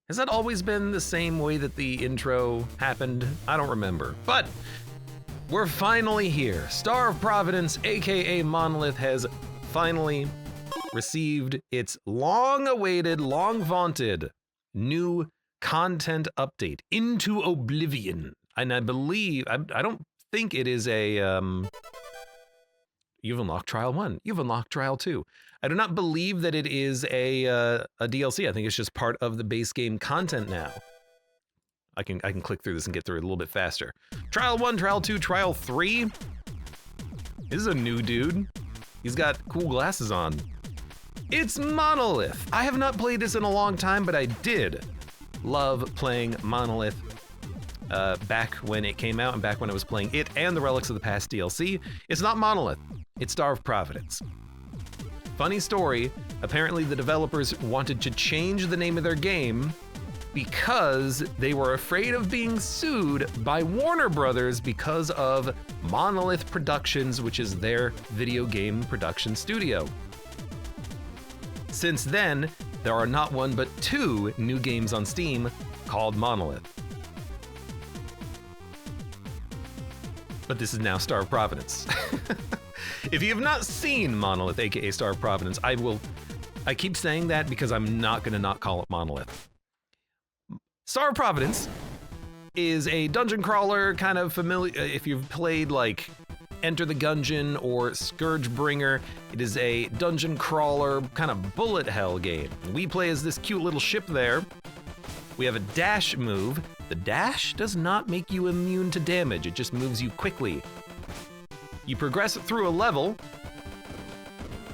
Has that always been the same way that the intro happened? I don't remember. But we're finally here. Star of Providence, aka Monolith, has finally received its long-awaited, long-vaunted new content update into Oblivion. And I believe, I don't think it is a, you've unlocked Trial 1, you've unlocked Trial 2. I do not believe that it is a DLC. I think it's just part of the base game content now. I can click through this and get through it a little bit faster. Trial 1, Trial 2, Trial 3. This is a new dude. He's got cool glasses on. It's Monolith. I have not played this in a long time, but I did love playing Monolith back when it came out and back when I was playing it and the Relics of the Past DLC. It's not Monolith, it's Star of Providence. Funny story, apparently the developers wanted to change the name of their game because they were afraid of being sued by Warner Brothers because of Monolith Productions, which is their video game production studio. Since then, there are not one but 2 new games on Steam called Monolith. But this is now Star of Providence. If you have not seen Monolith, aka Star of Providence, I keep saying that because I'm not gonna not call it Monolith. Star of Providence is a dungeon crawler, kind of familiar, if you've played like Enter the Gungeon or Scourgebringer, it is a dungeon crawler, kind of bullet hell game. We play as this cute little ship there. We have a dash move. The dash does not make you immune to damage, it just moves you quickly. You progress through a level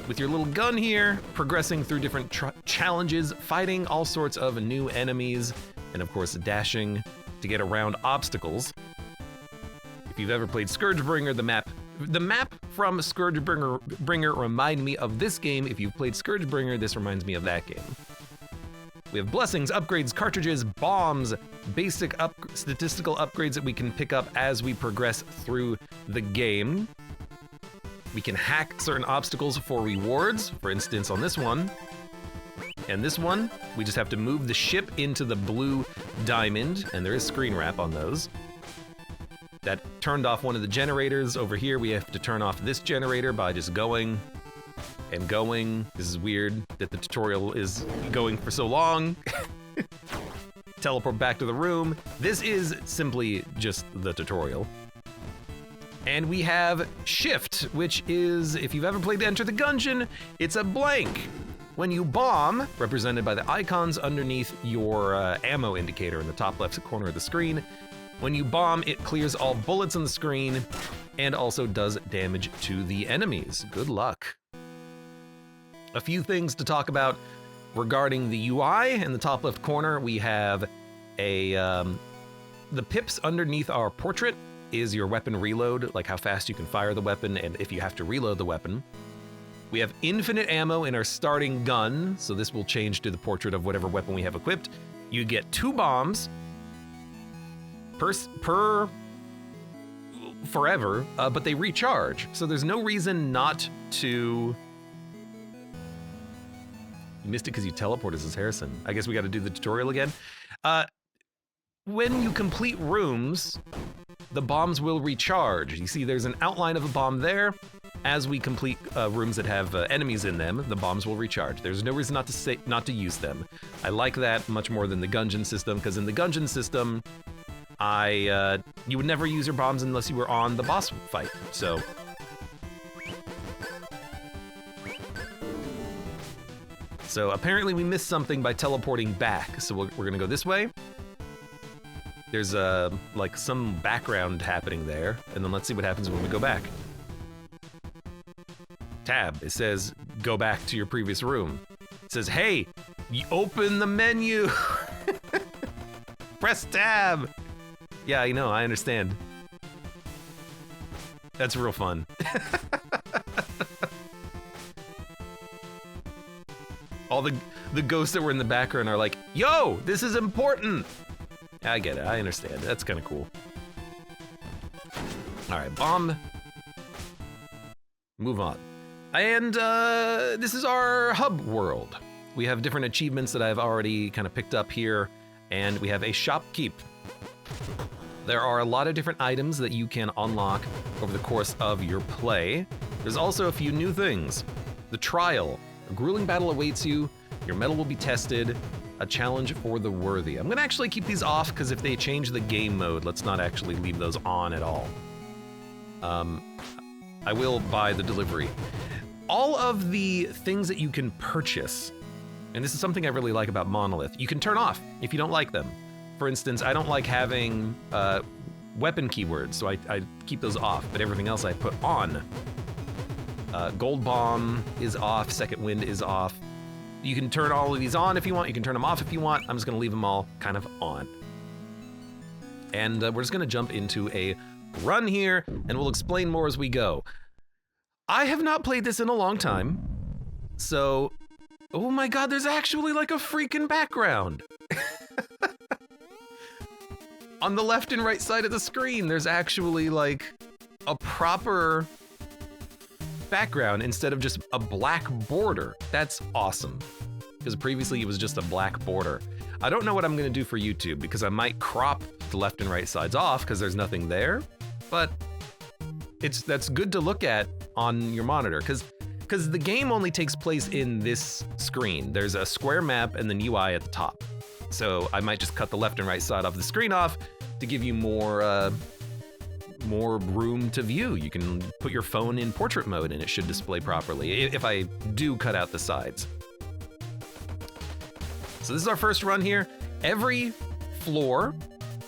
with your little gun here, progressing through different challenges, fighting all sorts of new enemies, and of course dashing to get around obstacles. If you've ever played Scourgebringer, the map from Scourgebringer remind me of this game. If you've played Scourgebringer, this reminds me of that game. We have blessings, upgrades, cartridges, bombs, basic statistical upgrades that we can pick up as we progress through the game. We can hack certain obstacles for rewards. For instance, on this one, and this one, we just have to move the ship into the blue diamond, and there is screen wrap on those. That turned off one of the generators. Over here, we have to turn off this generator by just going and going. This is weird that the tutorial is going for so long. Teleport back to the room. This is simply just the tutorial. And we have Shift, which is, if you've ever played Enter the Gungeon, it's a blank. When you bomb, represented by the icons underneath your ammo indicator in the top left corner of the screen, when you bomb, it clears all bullets on the screen and also does damage to the enemies. Good luck. A few things to talk about regarding the UI. In the top left corner, we have the pips underneath our portrait is your weapon reload, like how fast you can fire the weapon and if you have to reload the weapon. We have infinite ammo in our starting gun, so this will change to the portrait of whatever weapon we have equipped. You get 2 bombs per forever, but they recharge, so there's no reason not to. You missed it because you teleported as Harrison. I guess we got to do the tutorial again. When you complete rooms, the bombs will recharge. You see there's an outline of a bomb there. As we complete rooms that have enemies in them, the bombs will recharge. There's no reason not to use them. I like that much more than the Gungeon system, because in the Gungeon system, you would never use your bombs unless you were on the boss fight, so. So apparently we missed something by teleporting back, so we're gonna go this way. There's like some background happening there, and then let's see what happens when we go back. Tab, it says go back to your previous room. It says, hey, you open the menu. Press tab. Yeah, I know, I understand. That's real fun. All the ghosts that were in the background are like, yo, this is important. I get it, I understand. That's kind of cool. All right, bomb. Move on. And this is our hub world. We have different achievements that I've already kind of picked up here And we have a shopkeep. There are a lot of different items that you can unlock over the course of your play. There's also a few new things. The trial. A grueling battle awaits you. Your mettle will be tested. A challenge for the worthy. I'm gonna actually keep these off because if they change the game mode, let's not actually leave those on at all. I will buy the delivery. All of the things that you can purchase, and this is something I really like about Monolith, you can turn off if you don't like them. For instance, I don't like having weapon keywords, so I keep those off, but everything else I put on. Gold Bomb is off, Second Wind is off. You can turn all of these on if you want, you can turn them off if you want. I'm just gonna leave them all kind of on. And we're just gonna jump into a run here, and we'll explain more as we go. I have not played this in a long time, so, oh my God, there's actually like a freaking background. On the left and right side of the screen, there's actually like a proper background instead of just a black border. That's awesome, because previously it was just a black border. I don't know what I'm gonna do for YouTube, because I might crop the left and right sides off because there's nothing there, but that's good to look at on your monitor, because the game only takes place in this screen. There's a square map and then UI at the top. So I might just cut the left and right side off the screen off to give you more room to view. You can put your phone in portrait mode and it should display properly if I do cut out the sides. So this is our first run here. Every floor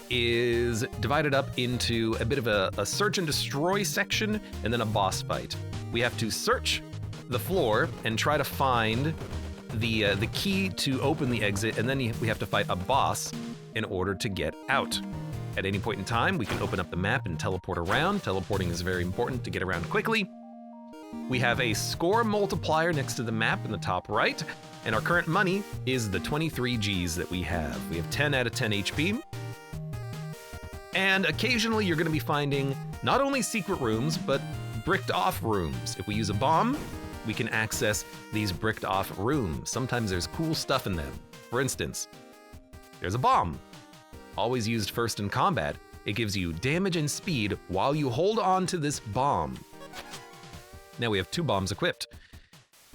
is divided up into a bit of a search and destroy section and then a boss fight. We have to search the floor and try to find the key to open the exit, and then we have to fight a boss in order to get out. At any point in time, we can open up the map and teleport around. Teleporting is very important to get around quickly. We have a score multiplier next to the map in the top right, and our current money is the 23 Gs that we have. We have 10 out of 10 HP. And occasionally you're gonna be finding not only secret rooms, but bricked off rooms. If we use a bomb, we can access these bricked off rooms. Sometimes there's cool stuff in them. For instance, there's a bomb. Always used first in combat. It gives you damage and speed while you hold on to this bomb. Now we have 2 bombs equipped.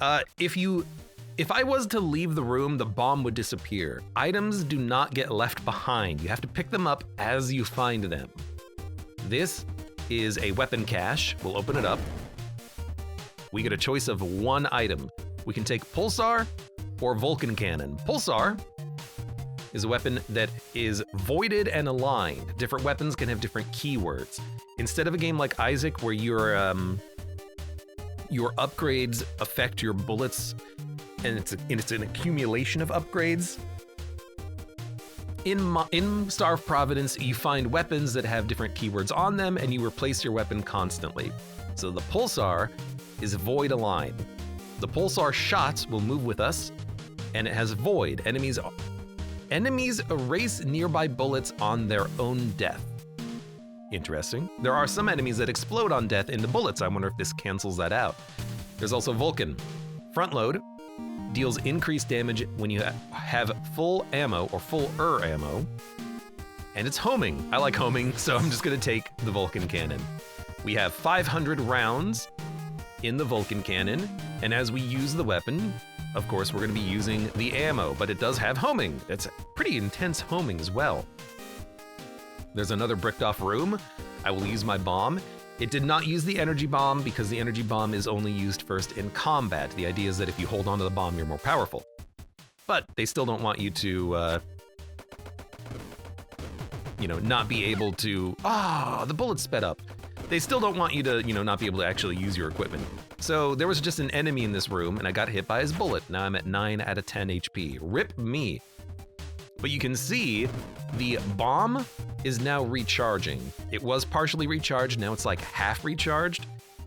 If I was to leave the room, the bomb would disappear. Items do not get left behind. You have to pick them up as you find them. This is a weapon cache. We'll open it up. We get a choice of 1 item. We can take Pulsar or Vulcan Cannon. Pulsar is a weapon that is voided and aligned. Different weapons can have different keywords. Instead of a game like Isaac where your upgrades affect your bullets and it's an accumulation of upgrades, in Star of Providence, you find weapons that have different keywords on them and you replace your weapon constantly. So the Pulsar is void aligned. The Pulsar shots will move with us, and it has void. Enemies erase nearby bullets on their own death. Interesting. There are some enemies that explode on death into bullets. I wonder if this cancels that out. There's also Vulcan. Front load deals increased damage when you have full ammo or full ammo. And it's homing. I like homing, so I'm just gonna take the Vulcan Cannon. We have 500 rounds in the Vulcan Cannon, and as we use the weapon, of course, we're gonna be using the ammo, but it does have homing. It's pretty intense homing as well. There's another bricked off room. I will use my bomb. It did not use the energy bomb because the energy bomb is only used first in combat. The idea is that if you hold onto the bomb, you're more powerful. But they still don't want you to, not be able to, the bullet sped up. They still don't want you to, not be able to actually use your equipment. So there was just an enemy in this room and I got hit by his bullet. Now I'm at 9 out of 10 HP. Rip me. But you can see the bomb is now recharging. It was partially recharged, now it's like half recharged.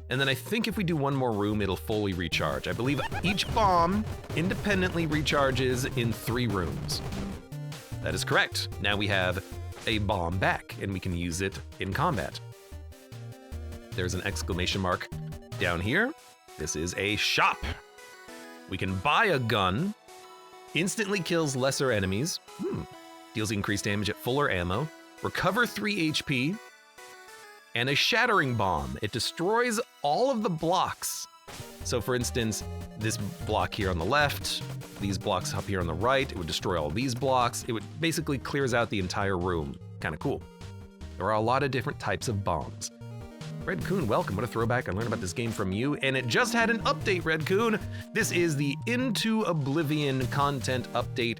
And then I think if we do 1 more room, it'll fully recharge. I believe each bomb independently recharges in 3 rooms. That is correct. Now we have a bomb back and we can use it in combat. There's an exclamation mark down here. This is a shop. We can buy a gun. Instantly kills lesser enemies. Deals increased damage at fuller ammo. Recover 3 HP. And a shattering bomb. It destroys all of the blocks. So for instance, this block here on the left, these blocks up here on the right, it would destroy all these blocks. It would basically clears out the entire room. Kind of cool. There are a lot of different types of bombs. Red Coon, welcome. What a throwback. I learned about this game from you, and it just had an update, Red Coon. This is the Into Oblivion content update.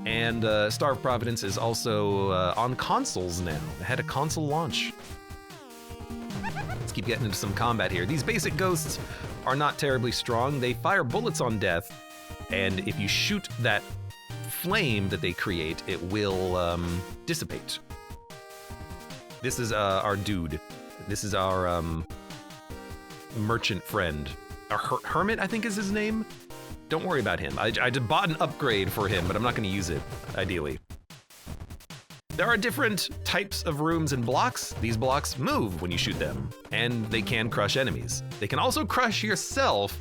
And Star of Providence is also on consoles now. It had a console launch. Let's keep getting into some combat here. These basic ghosts are not terribly strong. They fire bullets on death, and if you shoot that flame that they create, it will dissipate. This is our dude. This is our merchant friend. Our hermit, I think is his name. Don't worry about him. I just bought an upgrade for him, but I'm not going to use it, ideally. There are different types of rooms and blocks. These blocks move when you shoot them, and they can crush enemies. They can also crush yourself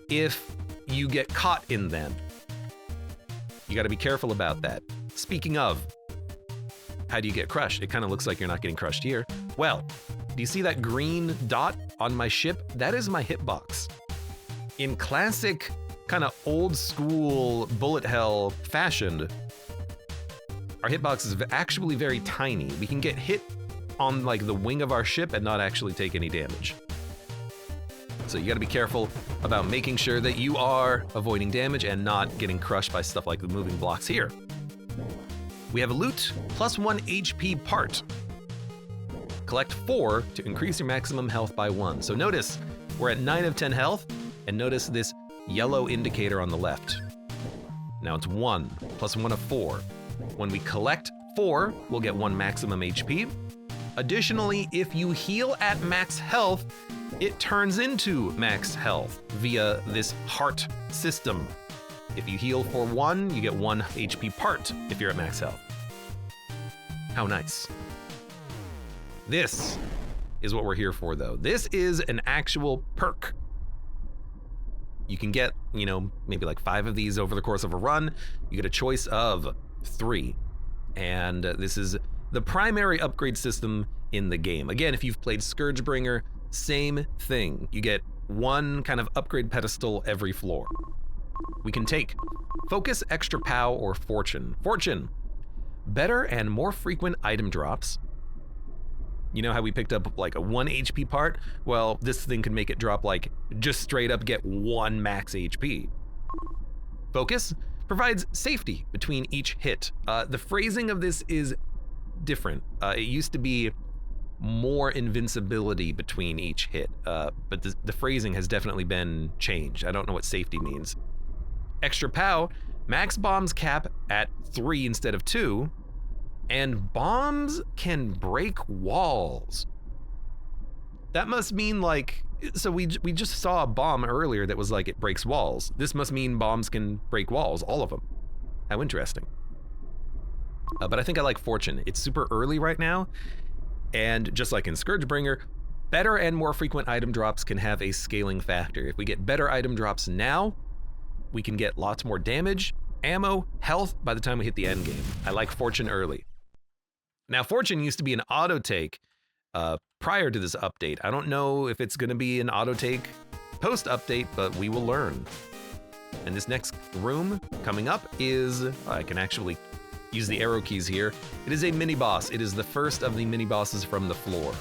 if you get caught in them. You got to be careful about that. Speaking of, how do you get crushed? It kind of looks like you're not getting crushed here. Well, do you see that green dot on my ship? That is my hitbox. In classic kind of old school bullet hell fashion, our hitbox is actually very tiny. We can get hit on like the wing of our ship and not actually take any damage. So you gotta be careful about making sure that you are avoiding damage and not getting crushed by stuff like the moving blocks here. We have a loot plus 1 HP part. Collect 4 to increase your maximum health by 1. So notice we're at 9 of 10 health, and notice this yellow indicator on the left. Now it's 1 plus 1 of 4. When we collect 4, we'll get 1 maximum HP. Additionally, if you heal at max health, it turns into max health via this heart system. If you heal for 1, you get 1 HP part if you're at max health. How nice. This is what we're here for, though. This is an actual perk. You can get, maybe like 5 of these over the course of a run. You get a choice of 3. And this is the primary upgrade system in the game. Again, if you've played Scourgebringer, same thing. You get 1 kind of upgrade pedestal every floor. We can take Focus, Extra Pow, or Fortune. Fortune, better and more frequent item drops. You know how we picked up like a 1 HP part? Well, this thing can make it drop like just straight up get 1 max HP. Focus provides safety between each hit. The phrasing of this is different. It used to be more invincibility between each hit, but the phrasing has definitely been changed. I don't know what safety means. Extra Pow, max bombs cap at 3 instead of 2, and bombs can break walls. That must mean like, so we just saw a bomb earlier that was like it breaks walls. This must mean bombs can break walls, all of them. How interesting. But I think I like Fortune. It's super early right now, and just like in Scourgebringer, better and more frequent item drops can have a scaling factor. If we get better item drops now, we can get lots more damage, ammo, health by the time we hit the end game. I like Fortune early. Now, Fortune used to be an auto take prior to this update. I don't know if it's gonna be an auto take post update, but we will learn. And this next room coming up is, I can actually use the arrow keys here. It is a mini boss. It is the first of the mini bosses from the floor.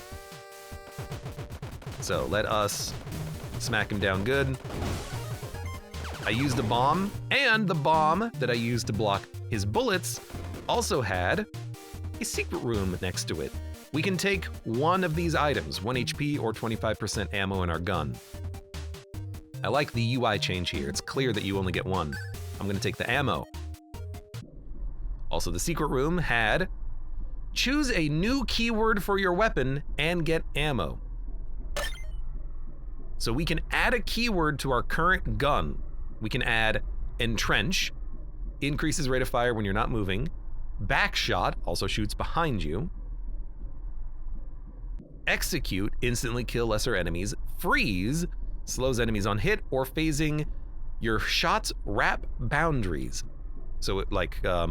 So let us smack him down good. I used a bomb, and the bomb that I used to block his bullets also had a secret room next to it. We can take 1 of these items, 1 HP or 25% ammo in our gun. I like the UI change here. It's clear that you only get 1. I'm gonna take the ammo. Also, the secret room had choose a new keyword for your weapon and get ammo. So we can add a keyword to our current gun. We can add entrench, increases rate of fire when you're not moving. Backshot, also shoots behind you. Execute, instantly kill lesser enemies. Freeze, slows enemies on hit or phasing your shots wrap boundaries. So it like I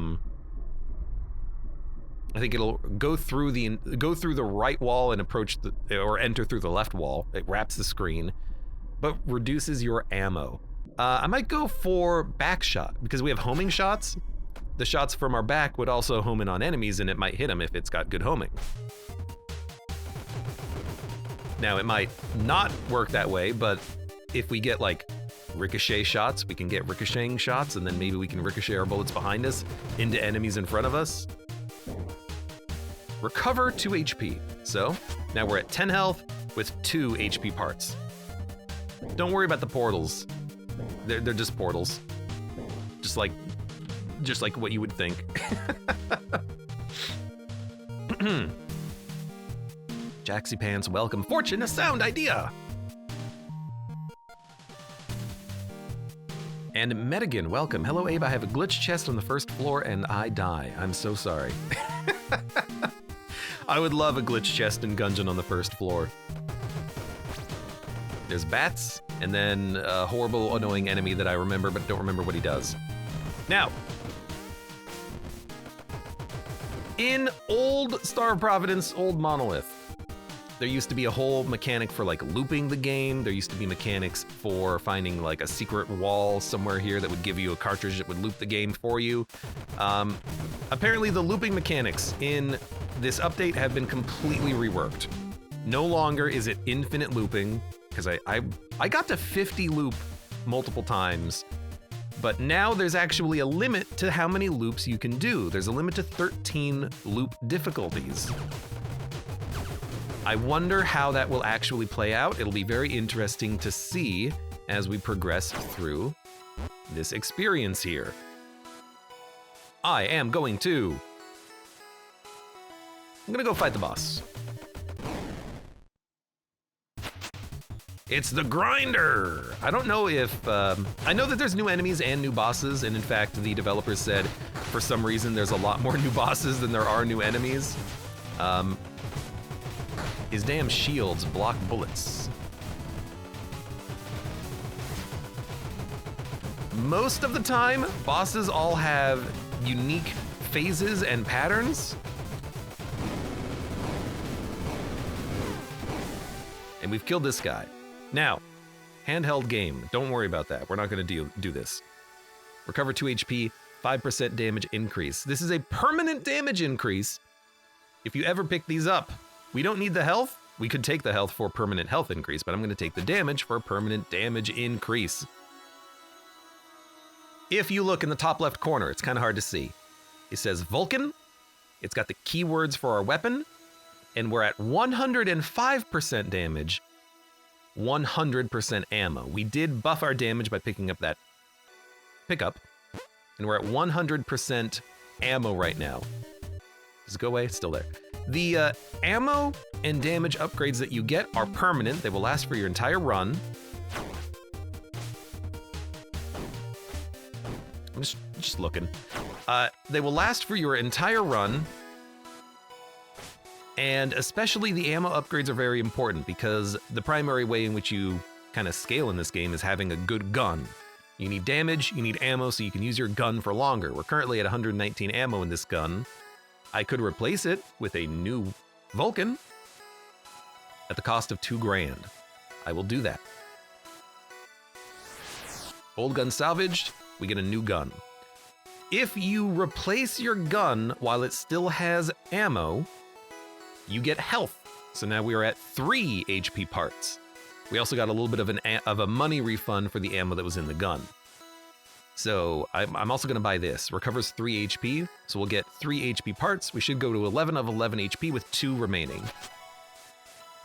think it'll go through the right wall and approach or enter through the left wall. It wraps the screen, but reduces your ammo. I might go for back shot because we have homing shots. The shots from our back would also home in on enemies, and it might hit them if it's got good homing. Now it might not work that way, but if we get like ricochet shots, we can get ricocheting shots, and then maybe we can ricochet our bullets behind us into enemies in front of us. Recover 2 HP. So now we're at 10 health with 2 HP parts. Don't worry about the portals. They're just portals. Just like what you would think. Jaxie Pants, welcome. Fortune, a sound idea. And Medigan, welcome. Hello, Abe. I have a glitch chest on the first floor and I die. I'm so sorry. I would love a glitch chest in Gungeon on the first floor. There's bats, and then a horrible, annoying enemy that I remember, but don't remember what he does. Now, in old Star of Providence, old Monolith, there used to be a whole mechanic for like looping the game. There used to be mechanics for finding like a secret wall somewhere here that would give you a cartridge that would loop the game for you. Apparently the looping mechanics in this update have been completely reworked. No longer is it infinite looping, because I got to 50 loop multiple times, but now there's actually a limit to how many loops you can do. There's a limit to 13 loop difficulties. I wonder how that will actually play out. It'll be very interesting to see as we progress through this experience here. I am going to... I'm gonna go fight the boss. It's the Grinder! I don't know if... I know that there's new enemies and new bosses, and in fact, the developers said for some reason there's a lot more new bosses than there are new enemies. His damn shields block bullets. Most of the time, bosses all have unique phases and patterns. And we've killed this guy. Now, handheld game. Don't worry about that. We're not going to do this. Recover 2 HP, 5% damage increase. This is a permanent damage increase if you ever pick these up. We don't need the health. We could take the health for permanent health increase, but I'm going to take the damage for permanent damage increase. If you look in the top left corner, it's kind of hard to see. It says Vulcan. It's got the keywords for our weapon, and we're at 105% damage, 100% ammo. We did buff our damage by picking up that pickup, and we're at 100% ammo right now. Does it go away? It's still there. The ammo and damage upgrades that you get are permanent. They will last for your entire run. I'm just looking. They will last for your entire run. And especially the ammo upgrades are very important because the primary way in which you kind of scale in this game is having a good gun. You need damage, you need ammo, so you can use your gun for longer. We're currently at 119 ammo in this gun. I could replace it with a new Vulcan at the cost of $2 grand. I will do that. Old gun salvaged, we get a new gun. If you replace your gun while it still has ammo, you get health. So now we are at 3 HP parts. We also got a little bit of a money refund for the ammo that was in the gun. So I'm also gonna buy this. Recovers 3 HP, so we'll get 3 HP parts. We should go to 11 of 11 HP with 2 remaining.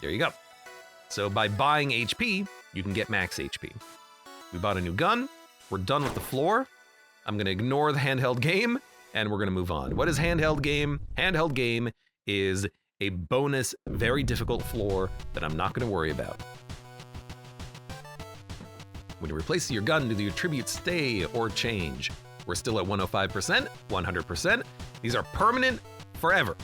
There you go. So by buying HP, you can get max HP. We bought a new gun. We're done with the floor. I'm gonna ignore the handheld game, and we're gonna move on. What is handheld game? Handheld game is a bonus, very difficult floor that I'm not gonna worry about. When you replace your gun, do the attributes stay or change? We're still at 105%, 100%. These are permanent forever.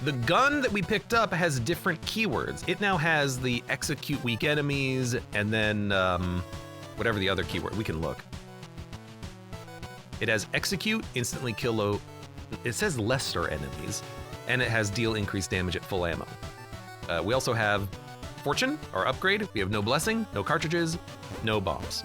The gun that we picked up has different keywords. It now has the execute weak enemies and then whatever the other keyword, we can look. It has execute, instantly kill low. It says lesser enemies, and it has deal increased damage at full ammo. We also have fortune, our upgrade. We have no blessing, no cartridges, no bombs.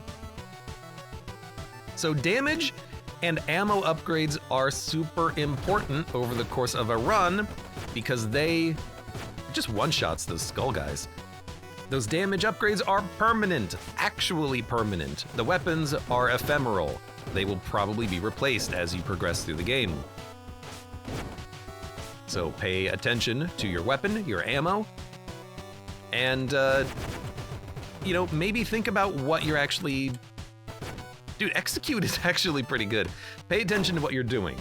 So damage and ammo upgrades are super important over the course of a run because they just one-shots those skull guys. Those damage upgrades are permanent, actually permanent. The weapons are ephemeral. They will probably be replaced as you progress through the game. So pay attention to your weapon, your ammo, and you know, maybe think about what you're actually... Dude, execute is actually pretty good. Pay attention to what you're doing.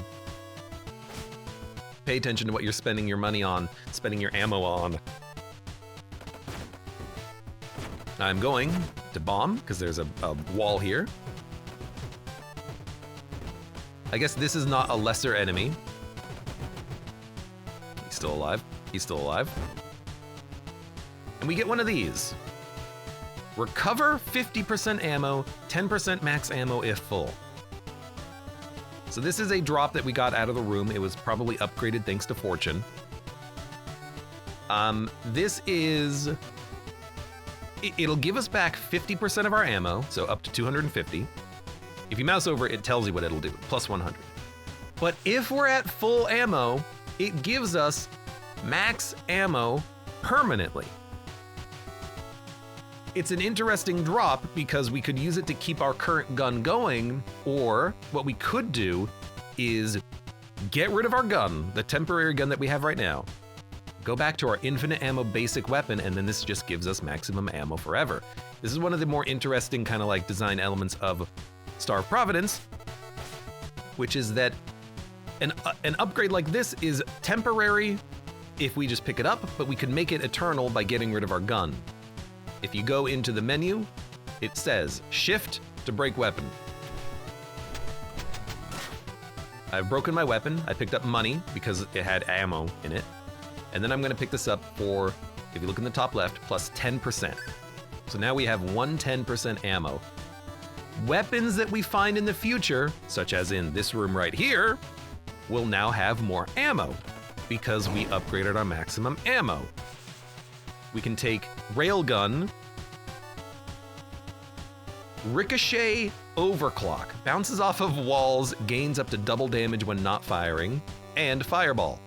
Pay attention to what you're spending your money on, spending your ammo on. I'm going to bomb, because there's a wall here. I guess this is not a lesser enemy. He's still alive. He's still alive. And we get one of these. Recover 50% ammo, 10% max ammo if full. So this is a drop that we got out of the room. It was probably upgraded thanks to fortune. This is... It'll give us back 50% of our ammo, so up to 250. If you mouse over, it tells you what it'll do, plus 100. But if we're at full ammo, it gives us max ammo permanently. It's an interesting drop because we could use it to keep our current gun going, or what we could do is get rid of our gun, the temporary gun that we have right now, go back to our infinite ammo basic weapon, and then this just gives us maximum ammo forever. This is one of the more interesting kind of like design elements of Star of Providence, which is that an upgrade like this is temporary if we just pick it up, but we could make it eternal by getting rid of our gun. If you go into the menu, it says shift to break weapon. I've broken my weapon. I picked up money because it had ammo in it. And then I'm gonna pick this up for, if you look in the top left, plus 10%. So now we have 110% ammo. Weapons that we find in the future, such as in this room right here, will now have more ammo because we upgraded our maximum ammo. We can take Railgun, Ricochet Overclock, bounces off of walls, gains up to double damage when not firing, and Fireball,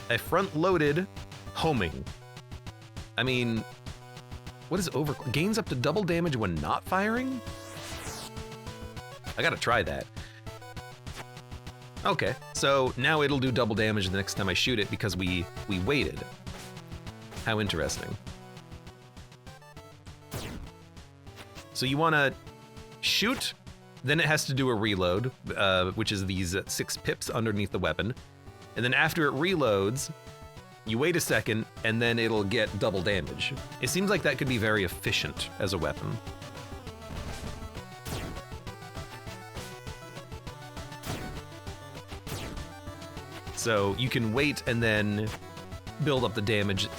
a front-loaded homing. I mean, what is Overclock? Gains up to double damage when not firing? I gotta try that. Okay, so now it'll do double damage the next time I shoot it because we waited. How interesting. So you want to shoot, then it has to do a reload, which is these 6 pips underneath the weapon. And then after it reloads, you wait a second, and then it'll get double damage. It seems like that could be very efficient as a weapon. So you can wait and then build up the damage.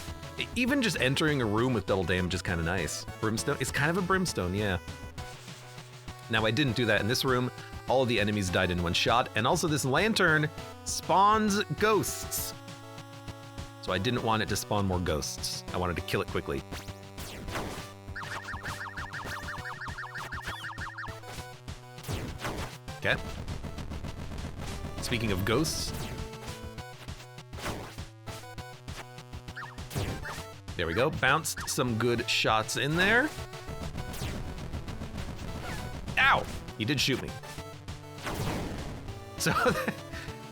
Even just entering a room with double damage is kind of nice. Brimstone, it's kind of a brimstone, yeah. Now I didn't do that in this room. All of the enemies died in one shot, and also this lantern spawns ghosts. So I didn't want it to spawn more ghosts. I wanted to kill it quickly. Okay. Speaking of ghosts, there we go, bounced some good shots in there. Ow! He did shoot me. So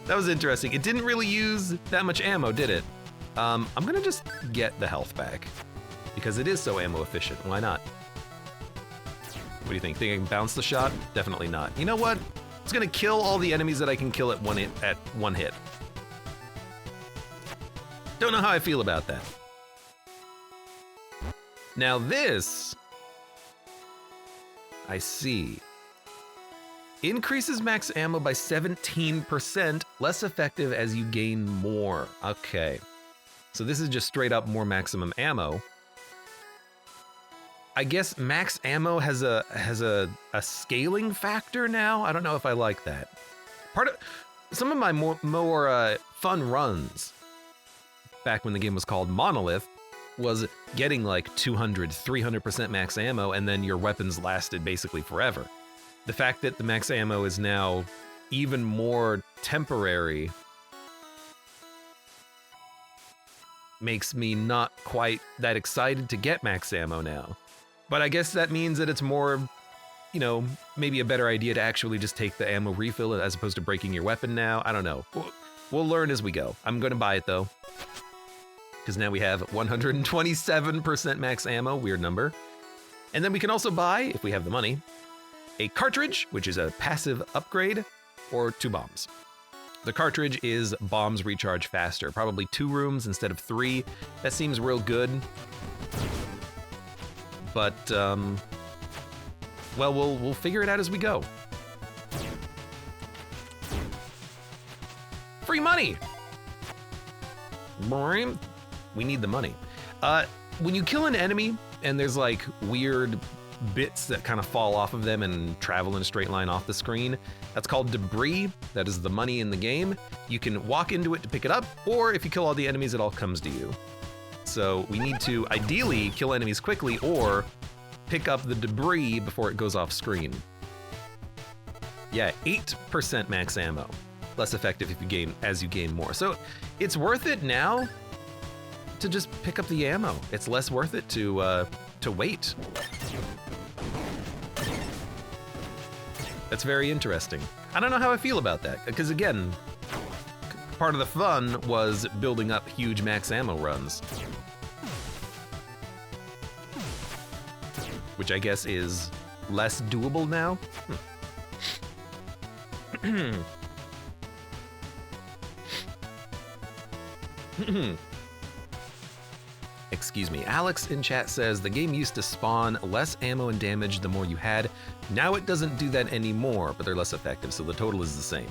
that was interesting. It didn't really use that much ammo, did it? I'm gonna just get the health back because it is so ammo efficient. Why not? What do you think? Think I can bounce the shot? Definitely not. You know what? It's gonna kill all the enemies that I can kill at one hit. Don't know how I feel about that. Now this, I see. Increases max ammo by 17%, less effective as you gain more. Okay. So this is just straight up more maximum ammo. I guess max ammo has a scaling factor now. I don't know if I like that. Some of my more fun runs back when the game was called Monolith was getting like 200, 300% max ammo, and then your weapons lasted basically forever. The fact that the max ammo is now even more temporary makes me not quite that excited to get max ammo now. But I guess that means that it's more, you know, maybe a better idea to actually just take the ammo refill as opposed to breaking your weapon now. I don't know. We'll learn as we go. I'm going to buy it though, because now we have 127% max ammo, weird number. And then we can also buy, if we have the money, a cartridge, which is a passive upgrade, or 2 bombs. The cartridge is bombs recharge faster, probably 2 rooms instead of 3. That seems real good. But, well, we'll figure it out as we go. Free money! We need the money. When you kill an enemy and there's like weird bits that kind of fall off of them and travel in a straight line off the screen, that's called debris. That is the money in the game. You can walk into it to pick it up, or if you kill all the enemies, it all comes to you. So we need to ideally kill enemies quickly or pick up the debris before it goes off screen. Yeah, 8% max ammo. Less effective if you gain more. So it's worth it now to just pick up the ammo. It's less worth it to wait. That's very interesting. I don't know how I feel about that, because again, part of the fun was building up huge max ammo runs. Which I guess is less doable now. Excuse me. Alex in chat says the game used to spawn less ammo and damage the more you had. Now it doesn't do that anymore, but they're less effective, so the total is the same.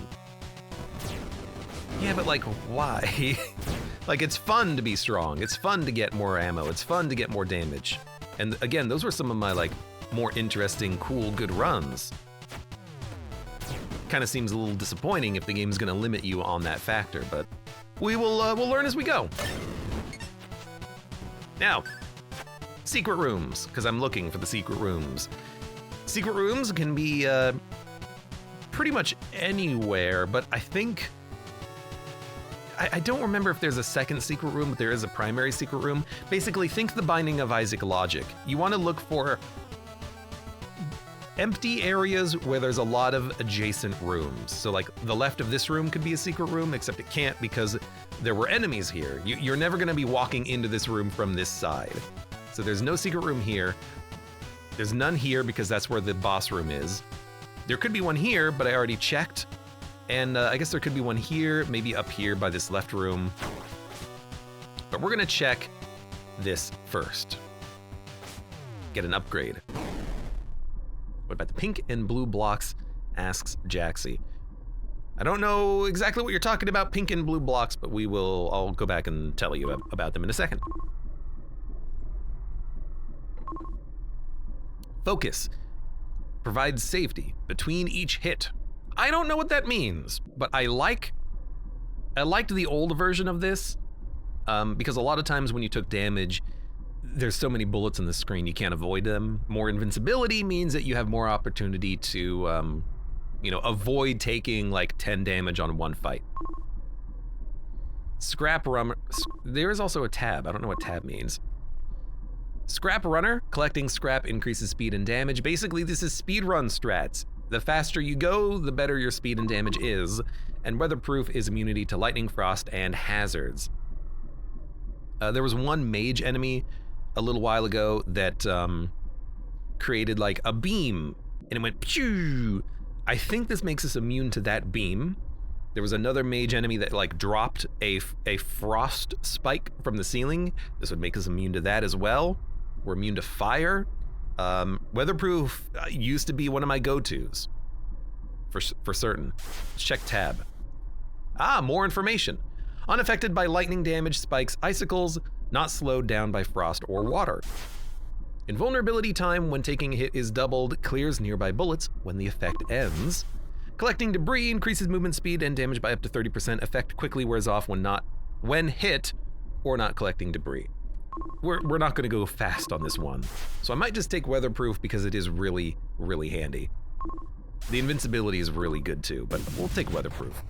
Yeah, but like, why? Like, it's fun to be strong. It's fun to get more ammo. It's fun to get more damage. And again, those were some of my like more interesting, cool, good runs. Kind of seems a little disappointing if the game's gonna limit you on that factor, but we'll learn as we go. Now, secret rooms, because I'm looking for the secret rooms. Secret rooms can be pretty much anywhere, but I think, I don't remember if there's a second secret room, but there is a primary secret room. Basically, think the Binding of Isaac logic. You want to look for empty areas where there's a lot of adjacent rooms. So like the left of this room could be a secret room, except it can't because there were enemies here. You're never going to be walking into this room from this side. So there's no secret room here. There's none here because that's where the boss room is. There could be one here, but I already checked. And I guess there could be one here, maybe up here by this left room. But we're gonna check this first. Get an upgrade. What about the pink and blue blocks, asks Jaxie. I don't know exactly what you're talking about, pink and blue blocks, but I'll go back and tell you about them in a second. Focus. Provides safety between each hit. I don't know what that means, but I liked the old version of this because a lot of times when you took damage, there's so many bullets on the screen you can't avoid them. More invincibility means that you have more opportunity to, avoid taking like 10 damage on one fight. Scrap runner. There is also a tab. I don't know what tab means. Scrap runner. Collecting scrap increases speed and damage. Basically, this is speedrun strats. The faster you go, the better your speed and damage is, and weatherproof is immunity to lightning, frost, and hazards. There was one mage enemy a little while ago that created like a beam, and it went pew. I think this makes us immune to that beam. There was another mage enemy that like dropped a frost spike from the ceiling. This would make us immune to that as well. We're immune to fire. Weatherproof used to be one of my go-tos, for certain. Let's check tab. More information. Unaffected by lightning damage, spikes, icicles, not slowed down by frost or water. Invulnerability time when taking a hit is doubled, clears nearby bullets when the effect ends. Collecting debris increases movement speed and damage by up to 30%. Effect quickly wears off when hit or not collecting debris. We're not gonna go fast on this one. So I might just take weatherproof because it is really, really handy. The invincibility is really good too, but we'll take weatherproof.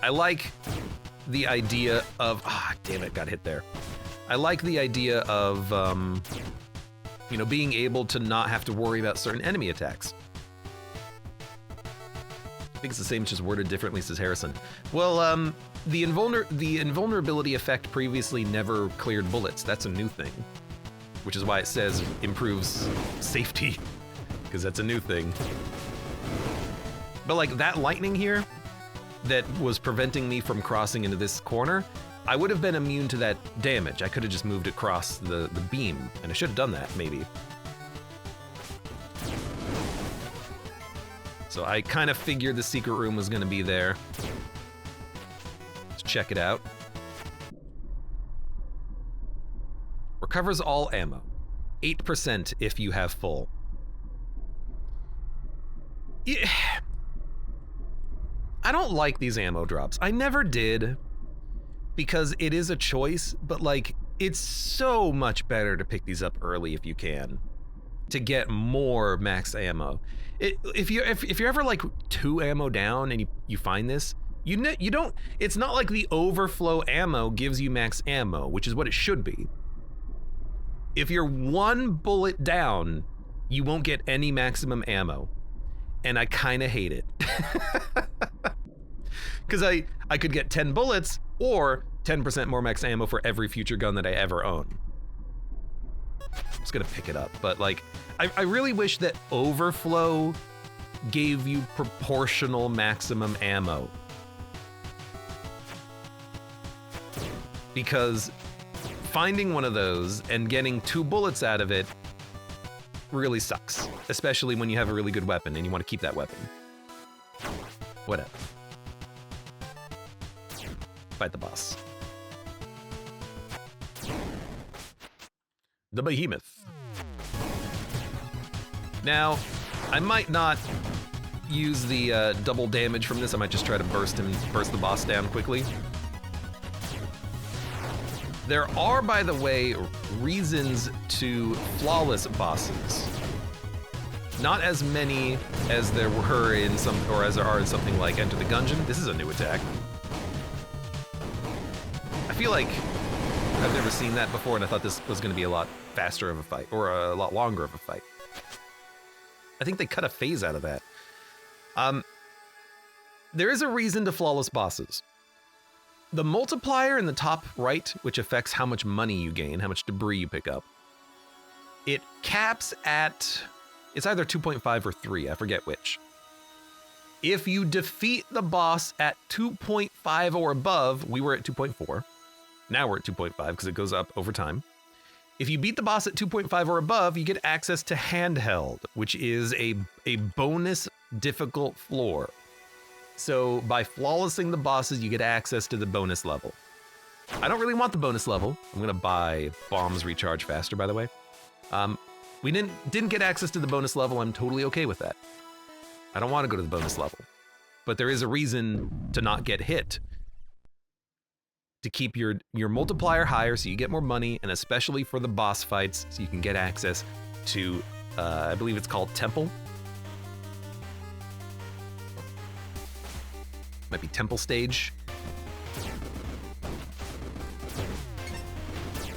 I like the idea of, damn it, got hit there. I like the idea of, you know, being able to not have to worry about certain enemy attacks. I think it's the same, just worded differently, says Harrison. Well, the invulnerability effect previously never cleared bullets. That's a new thing, which is why it says improves safety, because that's a new thing. But like that lightning here that was preventing me from crossing into this corner, I would have been immune to that damage. I could have just moved across the beam, and I should have done that, maybe. So I kind of figured the secret room was gonna be there. Let's check it out. Recovers all ammo. 8% if you have full. Yeah. I don't like these ammo drops. I never did, because it is a choice, but like, it's so much better to pick these up early if you can, to get more max ammo. If you're ever like 2 ammo down and you find this, you don't, it's not like the overflow ammo gives you max ammo, which is what it should be. If you're 1 bullet down, you won't get any maximum ammo. And I kind of hate it. Because I could get 10 bullets or 10% more max ammo for every future gun that I ever own. I'm just gonna pick it up, but like, I really wish that overflow gave you proportional maximum ammo. Because finding one of those and getting 2 bullets out of it really sucks, especially when you have a really good weapon and you want to keep that weapon. Whatever. Fight the boss. The behemoth. Now, I might not use the double damage from this. I might just try to burst the boss down quickly. There are, by the way, reasons to flawless bosses. Not as many as there were in as there are in something like Enter the Gungeon. This is a new attack. I feel like I've never seen that before, and I thought this was going to be a lot faster of a fight, or a lot longer of a fight. I think they cut a phase out of that. There is a reason to flawless bosses. The multiplier in the top right, which affects how much money you gain, how much debris you pick up, it caps at, it's either 2.5 or 3, I forget which. If you defeat the boss at 2.5 or above, we were at 2.4, now we're at 2.5 because it goes up over time. If you beat the boss at 2.5 or above, you get access to handheld, which is a bonus difficult floor. So by flawlessing the bosses, you get access to the bonus level. I don't really want the bonus level. I'm gonna buy bombs recharge faster, by the way. We didn't get access to the bonus level. I'm totally okay with that. I don't want to go to the bonus level, but there is a reason to not get hit. To keep your multiplier higher so you get more money, and especially for the boss fights, so you can get access to, I believe it's called Temple. Might be Temple Stage.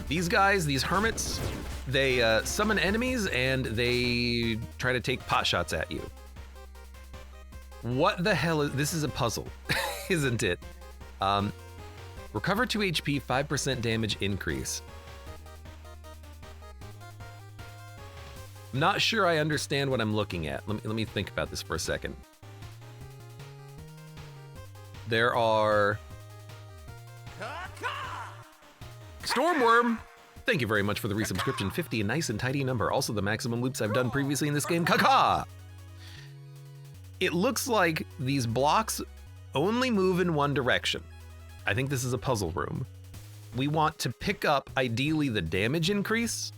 These guys, these hermits, they summon enemies and they try to take pot shots at you. What the hell is, this is a puzzle, isn't it? Recover 2 HP, 5% damage increase. I'm not sure I understand what I'm looking at. Let me think about this for a second. There are... Stormworm! Thank you very much for the resubscription. 50, a nice and tidy number. Also the maximum loops I've done previously in this game. Caca! It looks like these blocks only move in one direction. I think this is a puzzle room. We want to pick up, ideally, the damage increase.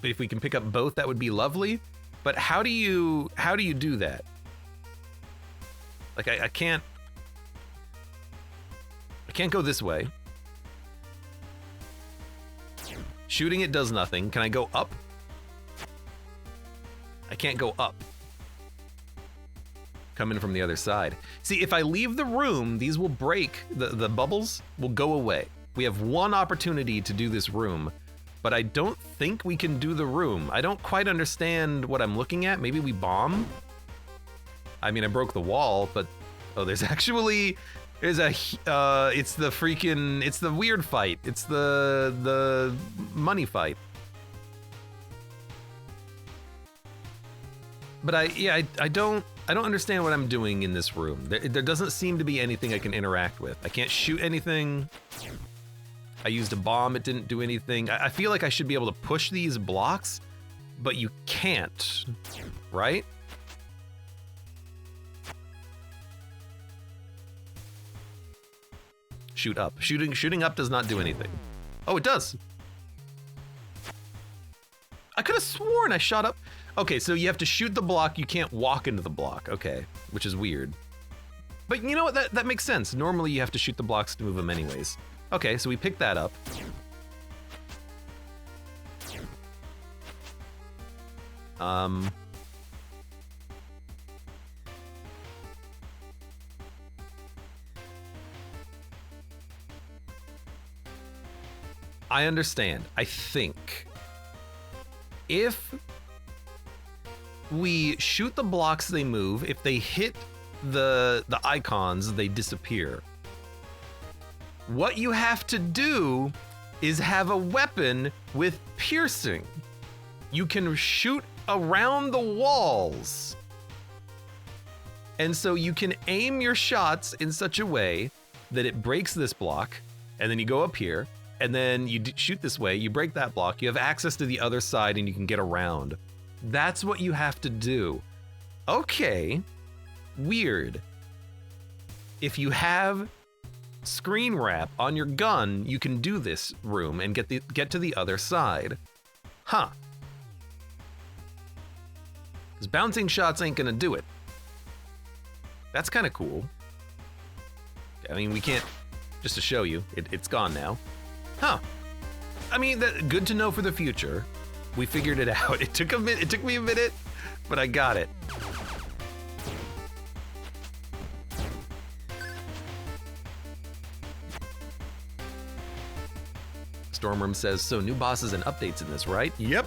But if we can pick up both, that would be lovely. But how do you do that? Like I can't go this way. Shooting it does nothing. Can I go up? I can't go up. Come in from the other side. See, if I leave the room, these will break. The bubbles will go away. We have one opportunity to do this room, but I don't think we can do the room. I don't quite understand what I'm looking at. Maybe we bomb? I mean, I broke the wall, but oh, there's actually, it's the weird fight. It's the money fight. But I don't understand what I'm doing in this room. There doesn't seem to be anything I can interact with. I can't shoot anything. I used a bomb, it didn't do anything. I feel like I should be able to push these blocks, but you can't, right? Shoot up. Shooting up does not do anything. Oh, it does. I could have sworn I shot up. Okay, so you have to shoot the block, you can't walk into the block. Okay, which is weird. But you know what, that makes sense. Normally you have to shoot the blocks to move them anyways. Okay, so we pick that up. I understand, I think. If we shoot the blocks, they move. If they hit the icons, they disappear. What you have to do is have a weapon with piercing. You can shoot around the walls. And so you can aim your shots in such a way that it breaks this block, and then you go up here, and then you shoot this way, you break that block, you have access to the other side, and you can get around. That's what you have to do. Okay, weird. If you have screen wrap on your gun, you can do this room and get to the other side. Huh. Because bouncing shots ain't gonna do it. That's kind of cool. I mean, we can't, just to show you, it's gone now. Huh. I mean, good to know for the future. We figured it out. It took me a minute, but I got it. Stormworm says, so new bosses and updates in this, right? Yep.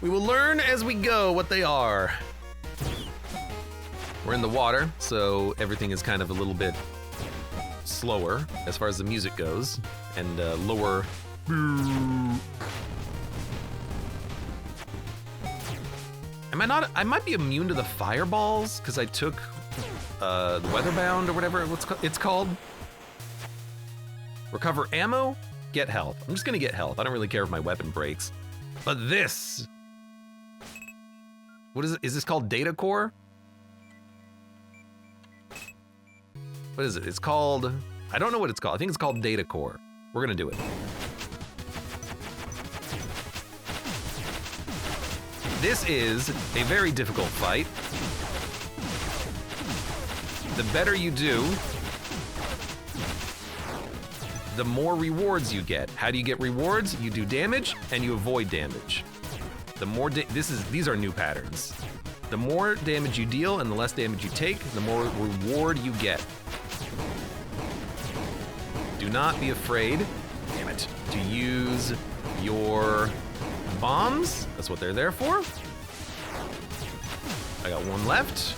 We will learn as we go what they are. We're in the water, so everything is kind of a little bit slower as far as the music goes, and lower. I might be immune to the fireballs because I took the Weatherbound or whatever it's called. Recover ammo, get health. I'm just gonna get health. I don't really care if my weapon breaks. But this, what is it? Is this called Data Core? What is it? It's called, I don't know what it's called. I think it's called Data Core. We're gonna do it. This is a very difficult fight. The better you do, the more rewards you get. How do you get rewards? You do damage and you avoid damage. The more these are new patterns. The more damage you deal and the less damage you take, the more reward you get. Do not be afraid, damn it, to use your bombs. That's what they're there for. I got one left.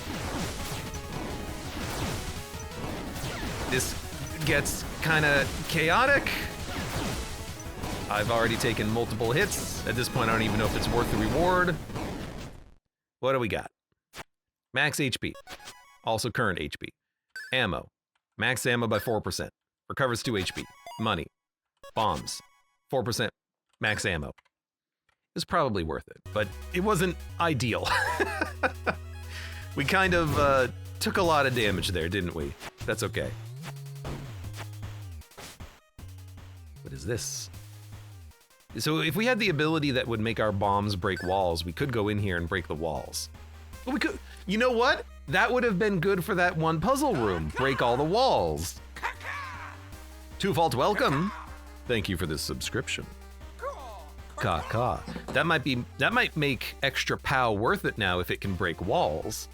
This gets kind of chaotic. I've already taken multiple hits. At this point, I don't even know if it's worth the reward. What do we got? Max HP. Also current HP. Ammo. Max ammo by 4%. Recovers 2 HP. Money. Bombs. 4% max ammo. It's probably worth it, but it wasn't ideal. We kind of took a lot of damage there, didn't we? That's okay. What is this? So if we had the ability that would make our bombs break walls, we could go in here and break the walls. But we could, you know what? That would have been good for that one puzzle room. Break all the walls. Two Fault, welcome. Thank you for this subscription. Ka. That might make extra POW worth it now if it can break walls.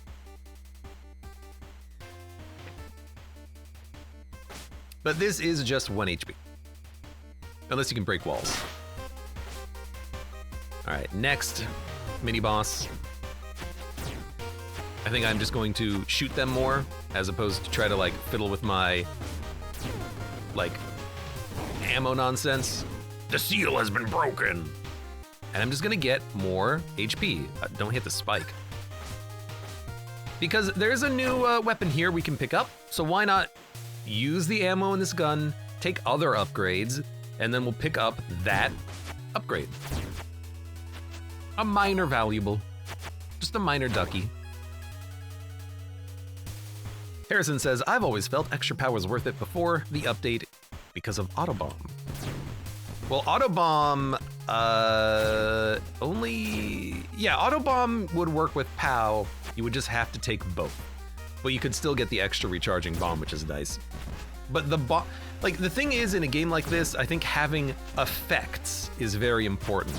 But this is just 1 HP. Unless you can break walls. All right, next mini boss. I think I'm just going to shoot them more as opposed to try to like fiddle with my like ammo nonsense. The seal has been broken. And I'm just gonna get more HP. Don't hit the spike. Because there's a new weapon here we can pick up, so why not use the ammo in this gun, take other upgrades, and then we'll pick up that upgrade. A minor valuable, just a minor ducky. Harrison says, I've always felt extra power was worth it before the update because of Autobomb. Well, Autobomb, Autobomb would work with POW. You would just have to take both. But you could still get the extra recharging bomb, which is nice. But the thing is, in a game like this, I think having effects is very important.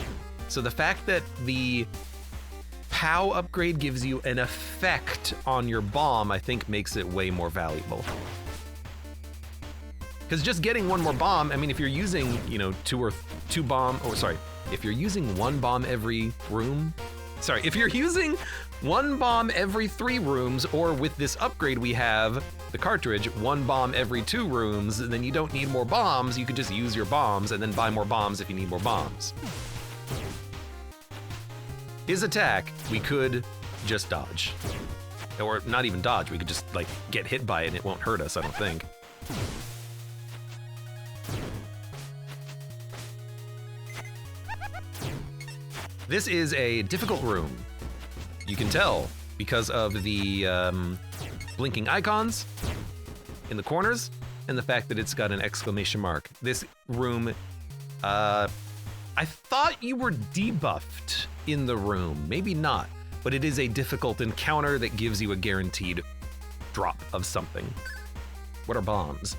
So the fact that the POW upgrade gives you an effect on your bomb, I think makes it way more valuable. Because just getting one more bomb, I mean, if you're using, if you're using one bomb every room, if you're using one bomb every 3 rooms, or with this upgrade we have, the cartridge, one bomb every 2 rooms, then you don't need more bombs, you could just use your bombs and then buy more bombs if you need more bombs. His attack, we could just dodge. Or not even dodge, we could just like get hit by it and it won't hurt us, I don't think. This is a difficult room. You can tell because of the blinking icons in the corners and the fact that it's got an exclamation mark. This room, I thought you were debuffed in the room, maybe not, but it is a difficult encounter that gives you a guaranteed drop of something. What are bombs?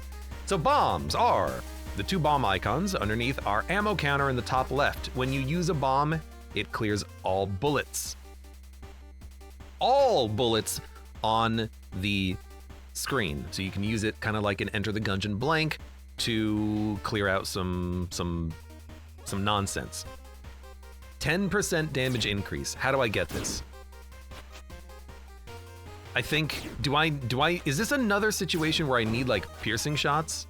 So bombs are the 2 bomb icons underneath our ammo counter in the top left. When you use a bomb, it clears all bullets. All bullets on the screen. So you can use it kind of like an Enter the Gungeon blank to clear out some nonsense. 10% damage increase. How do I get this? I think, is this another situation where I need like piercing shots?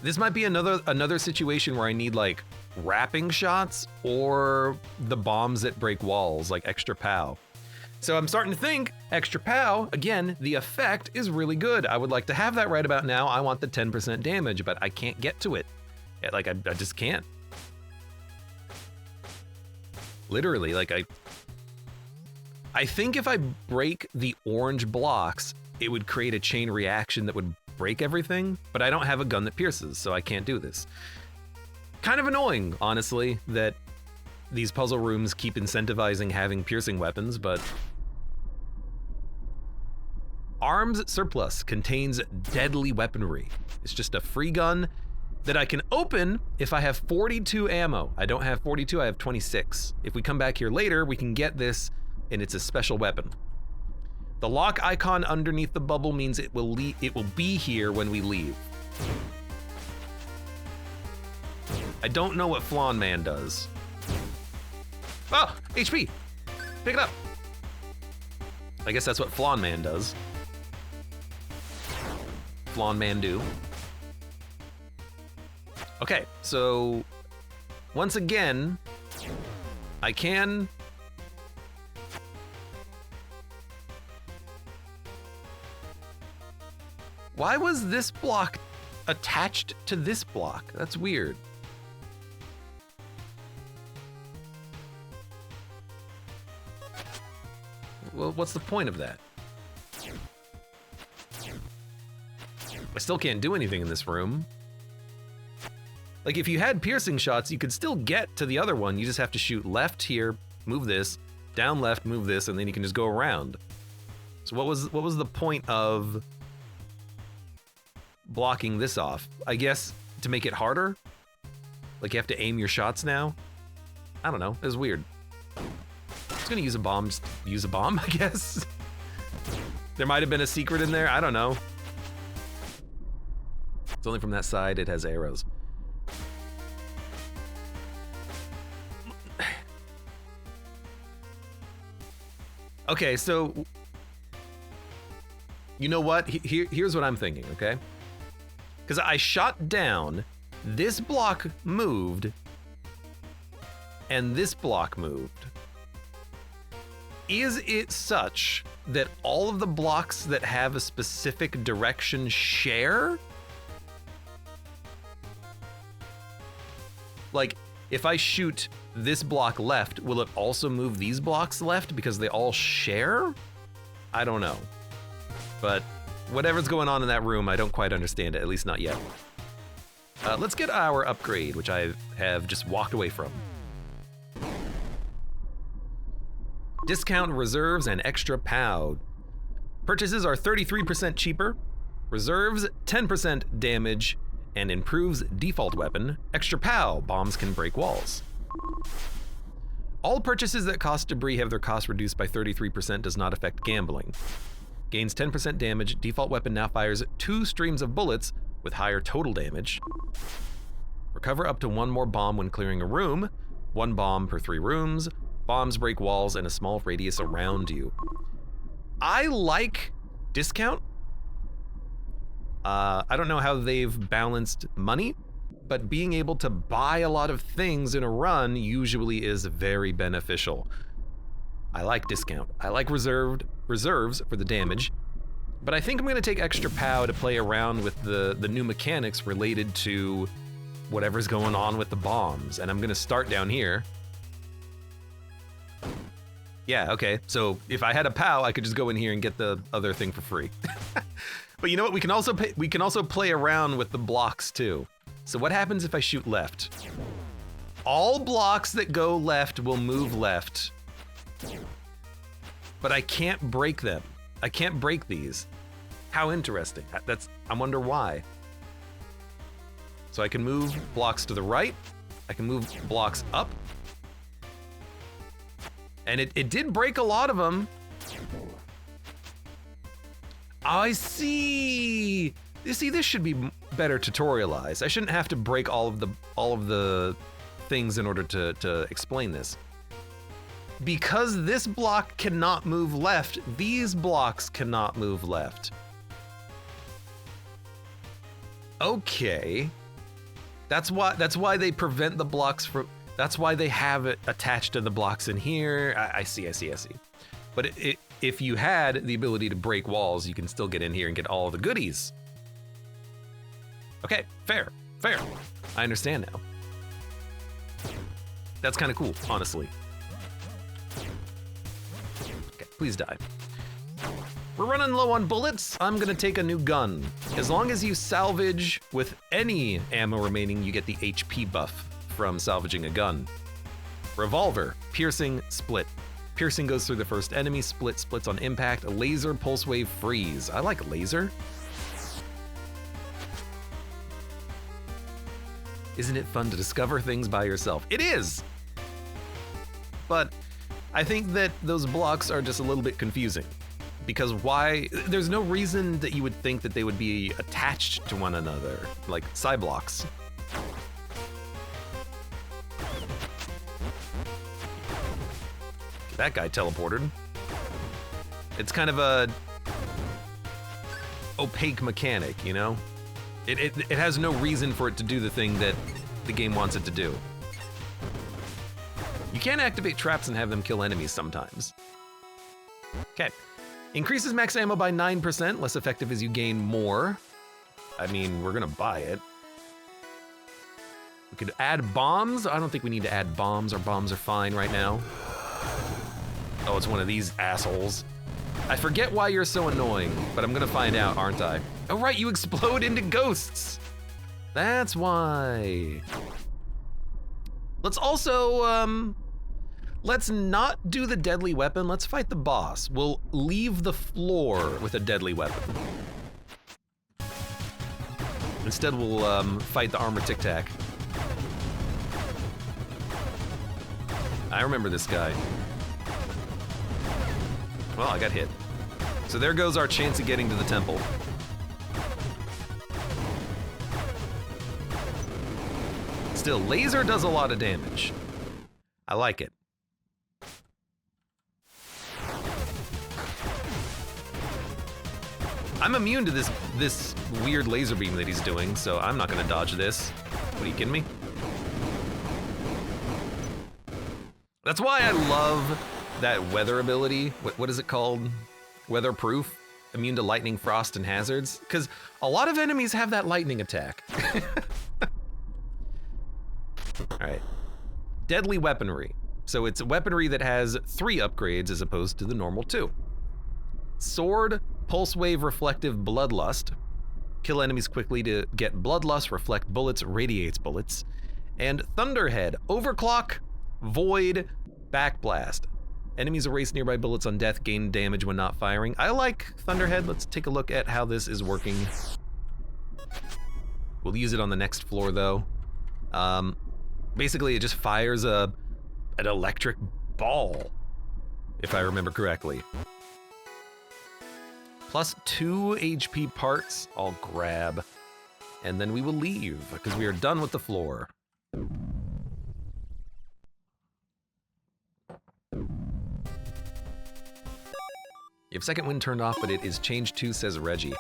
This might be another situation where I need like wrapping shots or the bombs that break walls, like extra POW. So I'm starting to think extra POW, again, the effect is really good. I would like to have that right about now. I want the 10% damage, but I can't get to it. Like I just can't. Literally, like I think if I break the orange blocks, it would create a chain reaction that would break everything, but I don't have a gun that pierces, so I can't do this. Kind of annoying, honestly, that these puzzle rooms keep incentivizing having piercing weapons, but... Arms surplus contains deadly weaponry. It's just a free gun that I can open if I have 42 ammo. I don't have 42, I have 26. If we come back here later, we can get this, and it's a special weapon. The lock icon underneath the bubble means it will be here when we leave. I don't know what Flan Man does. Oh, HP! Pick it up! I guess that's what Flan Man does. Flan Man do. Okay, so once again, I can... Why was this block attached to this block? That's weird. Well, what's the point of that? I still can't do anything in this room. Like, if you had piercing shots, you could still get to the other one. You just have to shoot left here, move this, down left, move this, and then you can just go around. So what was the point of blocking this off? I guess to make it harder? Like, you have to aim your shots now? I don't know. It was weird. I was gonna use a bomb. Just use a bomb, I guess. There might have been a secret in there. I don't know. It's only from that side. It has arrows. Okay, so you know what? Here's what I'm thinking, okay? Because I shot down, this block moved, and this block moved. Is it such that all of the blocks that have a specific direction share? Like, if I shoot this block left, will it also move these blocks left because they all share? I don't know. But whatever's going on in that room, I don't quite understand it, at least not yet. Let's get our upgrade, which I have just walked away from. Discount reserves and extra POW. Purchases are 33% cheaper, reserves 10% damage, and improves default weapon. Extra POW, bombs can break walls. All purchases that cost debris have their cost reduced by 33%, does not affect gambling. Gains 10% damage, default weapon now fires 2 streams of bullets with higher total damage. Recover up to 1 more bomb when clearing a room, 1 bomb per 3 rooms, bombs break walls in a small radius around you. I like discount. I don't know how they've balanced money, but being able to buy a lot of things in a run usually is very beneficial. I like discount. I like reserves for the damage, but I think I'm gonna take extra POW to play around with the new mechanics related to whatever's going on with the bombs, and I'm gonna start down here. Yeah, okay, so if I had a POW, I could just go in here and get the other thing for free. But you know what, we can also play around with the blocks too. So what happens if I shoot left? All blocks that go left will move left, but I can't break them. I can't break these. How interesting. I wonder why. So I can move blocks to the right, I can move blocks up, and it did break a lot of them. I see. You see, this should be better tutorialized. I shouldn't have to break all of the things in order to explain this. Because this block cannot move left, these blocks cannot move left. Okay. That's why they prevent the blocks from. That's why they have it attached to the blocks in here. I see. But if you had the ability to break walls, you can still get in here and get all the goodies. Okay, fair. I understand now. That's kind of cool, honestly. Okay, please die. We're running low on bullets. I'm gonna take a new gun. As long as you salvage with any ammo remaining, you get the HP buff from salvaging a gun. Revolver, piercing, split. Piercing goes through the first enemy, split splits on impact, laser, pulse wave, freeze. I like laser. Isn't it fun to discover things by yourself? It is! But I think that those blocks are just a little bit confusing. Because why? There's no reason that you would think that they would be attached to one another, like side blocks. That guy teleported. It's kind of a opaque mechanic, you know? It has no reason for it to do the thing that the game wants it to do. You can activate traps and have them kill enemies sometimes. Okay. Increases max ammo by 9%, less effective as you gain more. I mean, we're gonna buy it. We could add bombs. I don't think we need to add bombs. Our bombs are fine right now. Oh, it's one of these assholes. I forget why you're so annoying, but I'm gonna find out, aren't I? Oh right, you explode into ghosts. That's why. Let's also, let's not do the deadly weapon. Let's fight the boss. We'll leave the floor with a deadly weapon. Instead, we'll fight the armor Tic Tac. I remember this guy. Well, I got hit. So there goes our chance of getting to the temple. Still, laser does a lot of damage. I like it. I'm immune to this weird laser beam that he's doing, so I'm not gonna dodge this. What, are you kidding me? That's why I love that weather ability. What is it called? Weatherproof? Immune to lightning, frost, and hazards? Because a lot of enemies have that lightning attack. All right. Deadly weaponry. So it's weaponry that has 3 upgrades as opposed to the normal 2. Sword, Pulse Wave Reflective Bloodlust. Kill enemies quickly to get Bloodlust, reflect bullets, radiates bullets. And Thunderhead, Overclock, Void, Backblast. Enemies erase nearby bullets on death, gain damage when not firing. I like Thunderhead. Let's take a look at how this is working. We'll use it on the next floor though. Basically it just fires an electric ball, if I remember correctly. Plus 2 HP parts, I'll grab. And then we will leave, because we are done with the floor. You have second wind turned off, but it is changed to, says Reggie.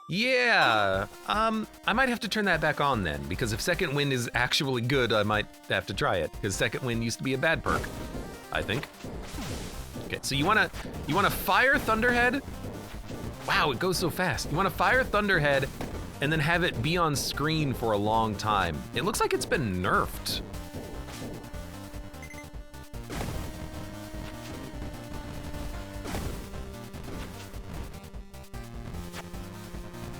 Yeah, I might have to turn that back on then, because if second wind is actually good, I might have to try it, because second wind used to be a bad perk, I think. Okay, so you wanna fire Thunderhead? Wow, it goes so fast. You wanna fire Thunderhead and then have it be on screen for a long time. It looks like it's been nerfed.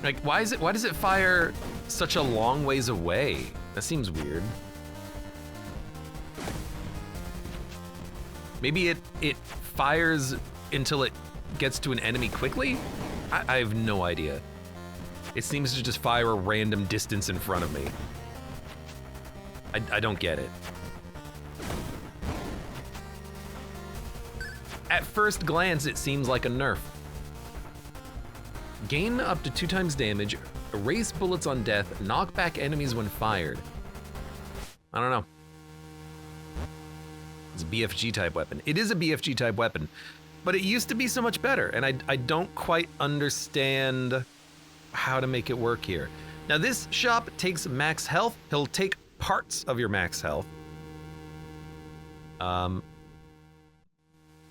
Like, why does it fire such a long ways away? That seems weird. Maybe it fires until it gets to an enemy quickly? I have no idea. It seems to just fire a random distance in front of me. I don't get it. At first glance, it seems like a nerf. Gain up to 2 times damage, erase bullets on death, knock back enemies when fired. I don't know. It's a BFG type weapon. It is a BFG type weapon, but it used to be so much better, and I don't quite understand how to make it work here. Now this shop takes max health. He'll take parts of your max health.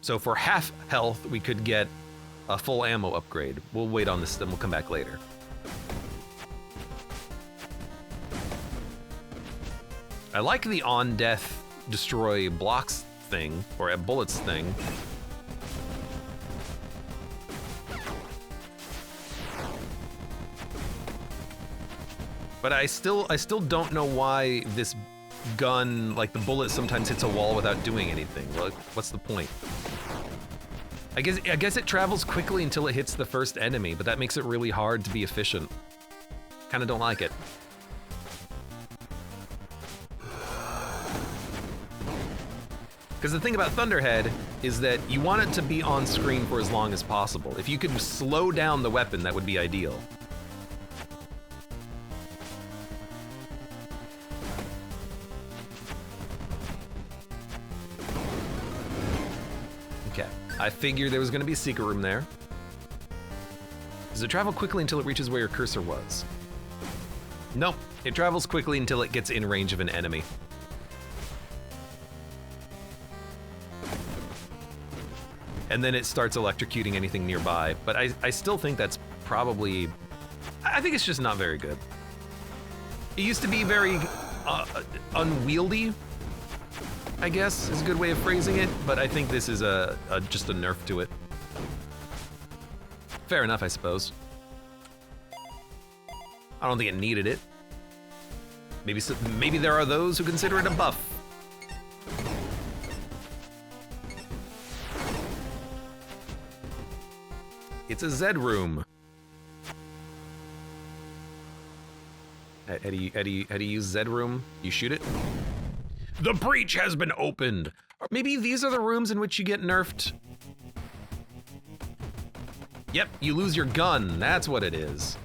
So for half health, we could get a full ammo upgrade. We'll wait on this, then we'll come back later. I like the on death destroy blocks thing, or a bullets thing. But I still don't know why this gun, like the bullet sometimes hits a wall without doing anything. Like, what's the point? I guess it travels quickly until it hits the first enemy, but that makes it really hard to be efficient. Kinda don't like it. Because the thing about Thunderhead is that you want it to be on screen for as long as possible. If you could slow down the weapon, that would be ideal. Okay, I figured there was gonna be a secret room there. Does it travel quickly until it reaches where your cursor was? Nope, it travels quickly until it gets in range of an enemy. And then it starts electrocuting anything nearby. But I still think that's probably, I think it's just not very good. It used to be very unwieldy, I guess is a good way of phrasing it, but I think this is just a nerf to it. Fair enough, I suppose. I don't think it needed it. Maybe there are those who consider it a buff. It's a Z room. How do you use Z room? You shoot it? The breach has been opened. Or maybe these are the rooms in which you get nerfed. Yep, you lose your gun. That's what it is.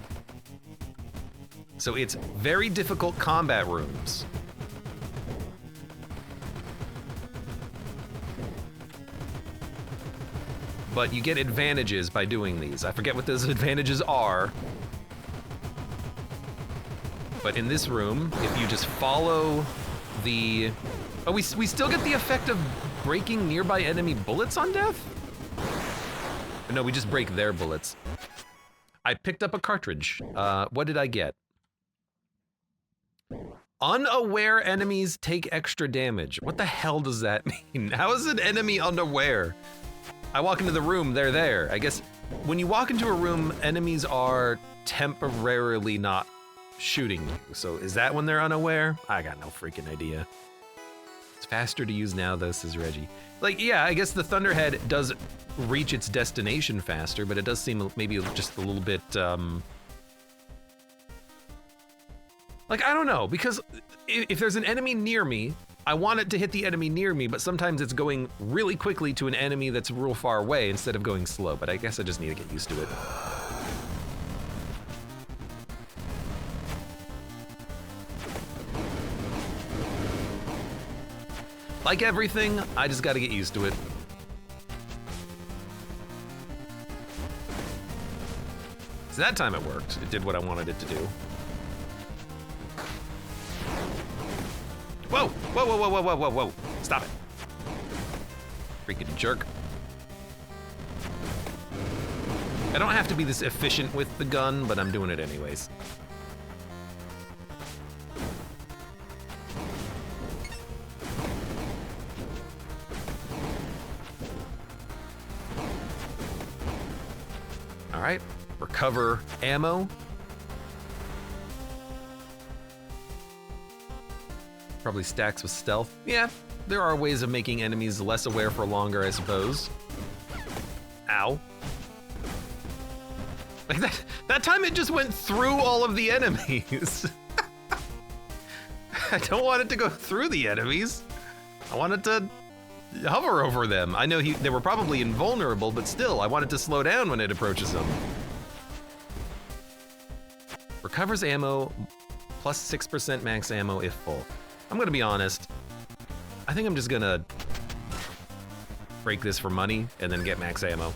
So it's very difficult combat rooms. But you get advantages by doing these. I forget what those advantages are. But in this room, if you just follow the... Oh, we still get the effect of breaking nearby enemy bullets on death? No, we just break their bullets. I picked up a cartridge. What did I get? Unaware enemies take extra damage. What the hell does that mean? How is an enemy unaware? I walk into the room, they're there. I guess when you walk into a room, enemies are temporarily not shooting you. So is that when they're unaware? I got no freaking idea. It's faster to use now though, says Reggie. Like, yeah, I guess the Thunderhead does reach its destination faster, but it does seem maybe just a little bit, like, I don't know, because if there's an enemy near me, I want it to hit the enemy near me, but sometimes it's going really quickly to an enemy that's real far away instead of going slow, but I guess I just need to get used to it. Like everything, I just gotta get used to it. So that time it worked. It did what I wanted it to do. Whoa! Whoa, whoa, whoa, whoa, whoa, whoa, whoa. Stop it. Freaking jerk. I don't have to be this efficient with the gun, but I'm doing it anyways. All right, recover ammo. Probably stacks with stealth. Yeah, there are ways of making enemies less aware for longer, I suppose. Ow. Like that time it just went through all of the enemies. I don't want it to go through the enemies. I want it to hover over them. I know they were probably invulnerable, but still, I want it to slow down when it approaches them. Recovers ammo, plus 6% max ammo if full. I'm gonna be honest. I think I'm just gonna break this for money and then get max ammo.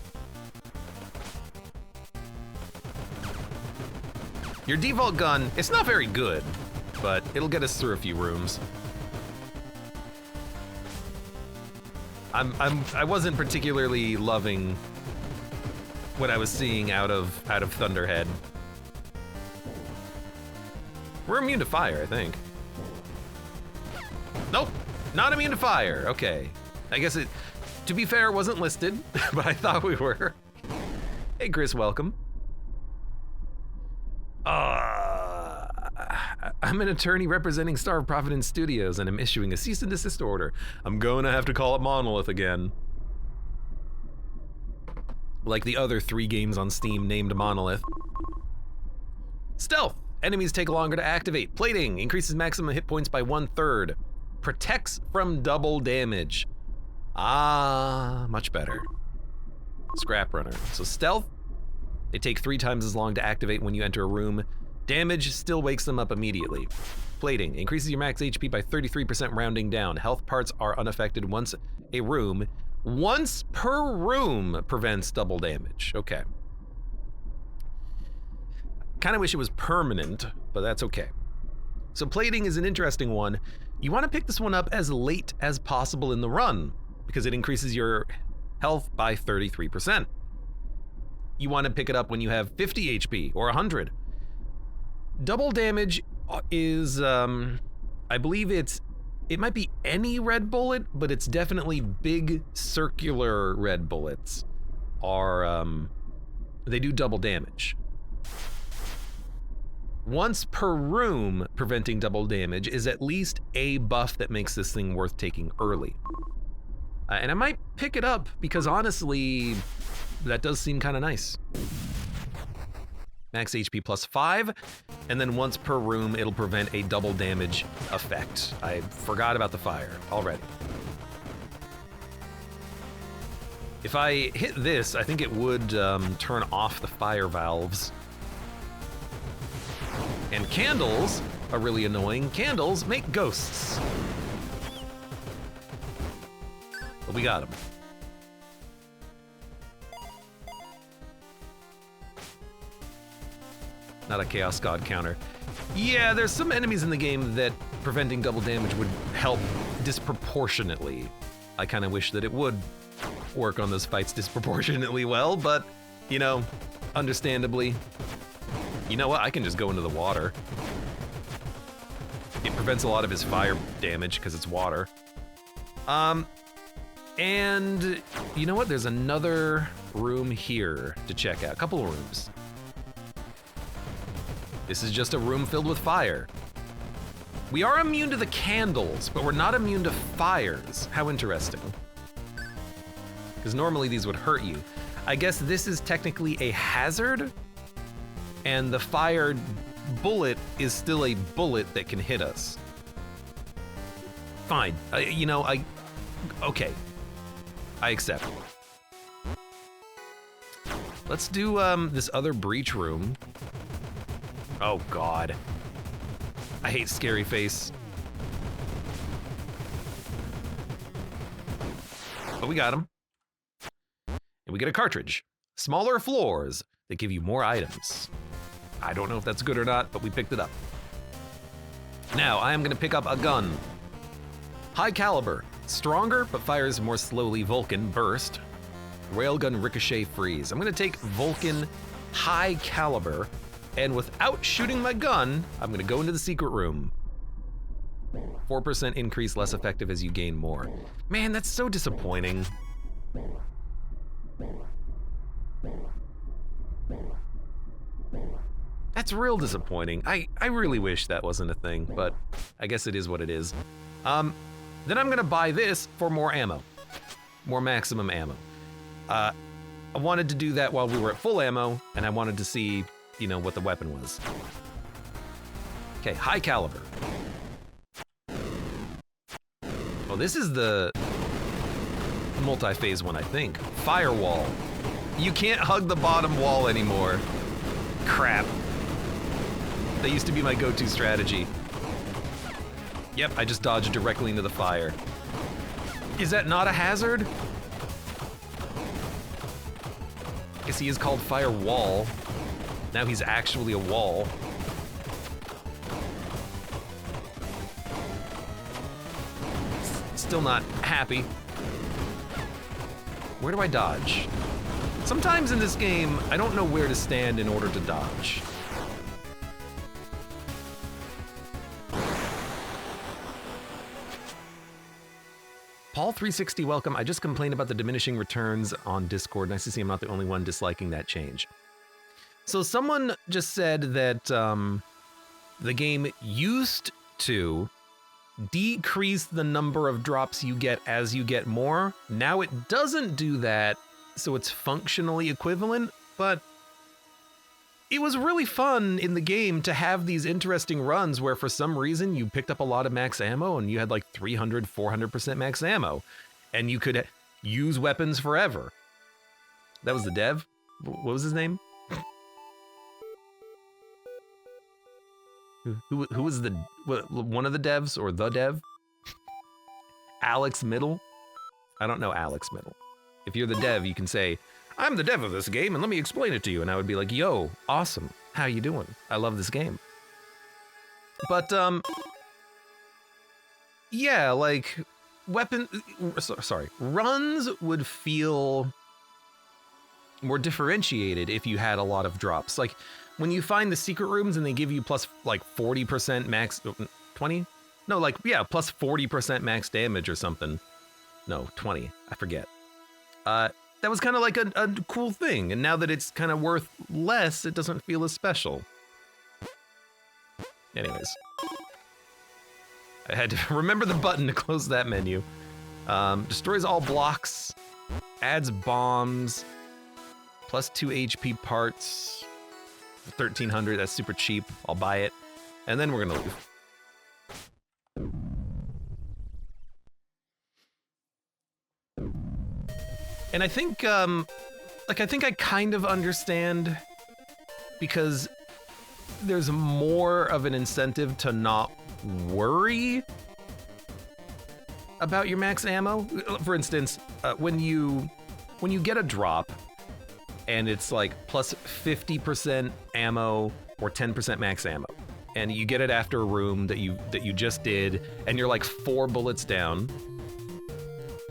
Your default gun, it's not very good, but it'll get us through a few rooms. I wasn't particularly loving what I was seeing out of Thunderhead. We're immune to fire, I think. Nope, not immune to fire. Okay, I guess it. To be fair, it wasn't listed, but I thought we were. Hey, Chris, welcome. I'm an attorney representing Star of Providence Studios, and I'm issuing a cease and desist order. I'm going to have to call it Monolith again. Like the other 3 games on Steam named Monolith. Stealth. Enemies take longer to activate. Plating. Increases maximum hit points by 1/3. Protects from double damage. Ah, much better. Scrap Runner. So Stealth. They take 3 times as long to activate when you enter a room. Damage still wakes them up immediately. Plating. Increases your max HP by 33% rounding down. Health parts are unaffected once per room prevents double damage. Okay. Kind of wish it was permanent, but that's okay. So plating is an interesting one. You want to pick this one up as late as possible in the run because it increases your health by 33%. You want to pick it up when you have 50 HP or 100. Double damage is, I believe it might be any red bullet, but it's definitely big circular red bullets are, they do double damage. once per room, preventing double damage is at least a buff that makes this thing worth taking early. And I might pick it up because honestly, that does seem kind of nice. Max HP plus 5, and then once per room, it'll prevent a double damage effect. I forgot about the fire already. If I hit this, I think it would turn off the fire valves. And candles are really annoying. Candles make ghosts. But we got them. Not a Chaos God counter. Yeah, there's some enemies in the game that preventing double damage would help disproportionately. I kind of wish that it would work on those fights disproportionately well, but, you know, understandably. You know what? I can just go into the water. It prevents a lot of his fire damage because it's water. And you know what? There's another room here to check out. A couple of rooms. This is just a room filled with fire. We are immune to the candles, but we're not immune to fires. How interesting. Because normally these would hurt you. I guess this is technically a hazard, and the fire bullet is still a bullet that can hit us. Fine. Okay. I accept. Let's do this other breach room. Oh God. I hate scary face. But we got him. And we get a cartridge. Smaller floors that give you more items. I don't know if that's good or not, but we picked it up. Now, I am gonna pick up a gun. High caliber. Stronger, but fires more slowly. Vulcan burst. Railgun ricochet freeze. I'm gonna take Vulcan high caliber, and without shooting my gun, I'm gonna go into the secret room. 4% increase, less effective as you gain more. Man, that's so disappointing. That's real disappointing. I really wish that wasn't a thing, but I guess it is what it is. Then I'm gonna buy this for more ammo. More maximum ammo. I wanted to do that while we were at full ammo, and I wanted to see, you know, what the weapon was. Okay, high caliber. Oh, this is the multi-phase one, I think. Firewall. You can't hug the bottom wall anymore. Crap. That used to be my go-to strategy. Yep, I just dodged directly into the fire. Is that not a hazard? I guess he is called Firewall. Now he's actually a wall. Still not happy. Where do I dodge? Sometimes in this game, I don't know where to stand in order to dodge. Paul360, welcome. I just complained about the diminishing returns on Discord. Nice to see I'm not the only one disliking that change. So someone just said that the game used to decrease the number of drops you get as you get more. Now it doesn't do that, so it's functionally equivalent, but it was really fun in the game to have these interesting runs where for some reason you picked up a lot of max ammo and you had like 300, 400% max ammo, and you could use weapons forever. That was the dev? What was his name? Who was the one of the devs or the dev? Alex Middle? I don't know Alex Middle. If you're the dev, you can say, I'm the dev of this game and let me explain it to you. And I would be like, yo, awesome. How you doing? I love this game. But, yeah, like, runs would feel more differentiated if you had a lot of drops. Like, when you find the secret rooms and they give you plus, like, 40% max, 20? No, like, yeah, plus 40% max damage or something. No, 20, I forget. That was kind of like a cool thing, and now that it's kind of worth less, it doesn't feel as special. Anyways. I had to remember the button to close that menu. Destroys all blocks, adds bombs, plus 2 HP parts, 1,300, that's super cheap, I'll buy it. And then we're gonna leave. And I think, I think I kind of understand, because there's more of an incentive to not worry about your max ammo. For instance, when you get a drop and it's like plus 50% ammo or 10% max ammo, and you get it after a room that you just did, and you're like 4 bullets down,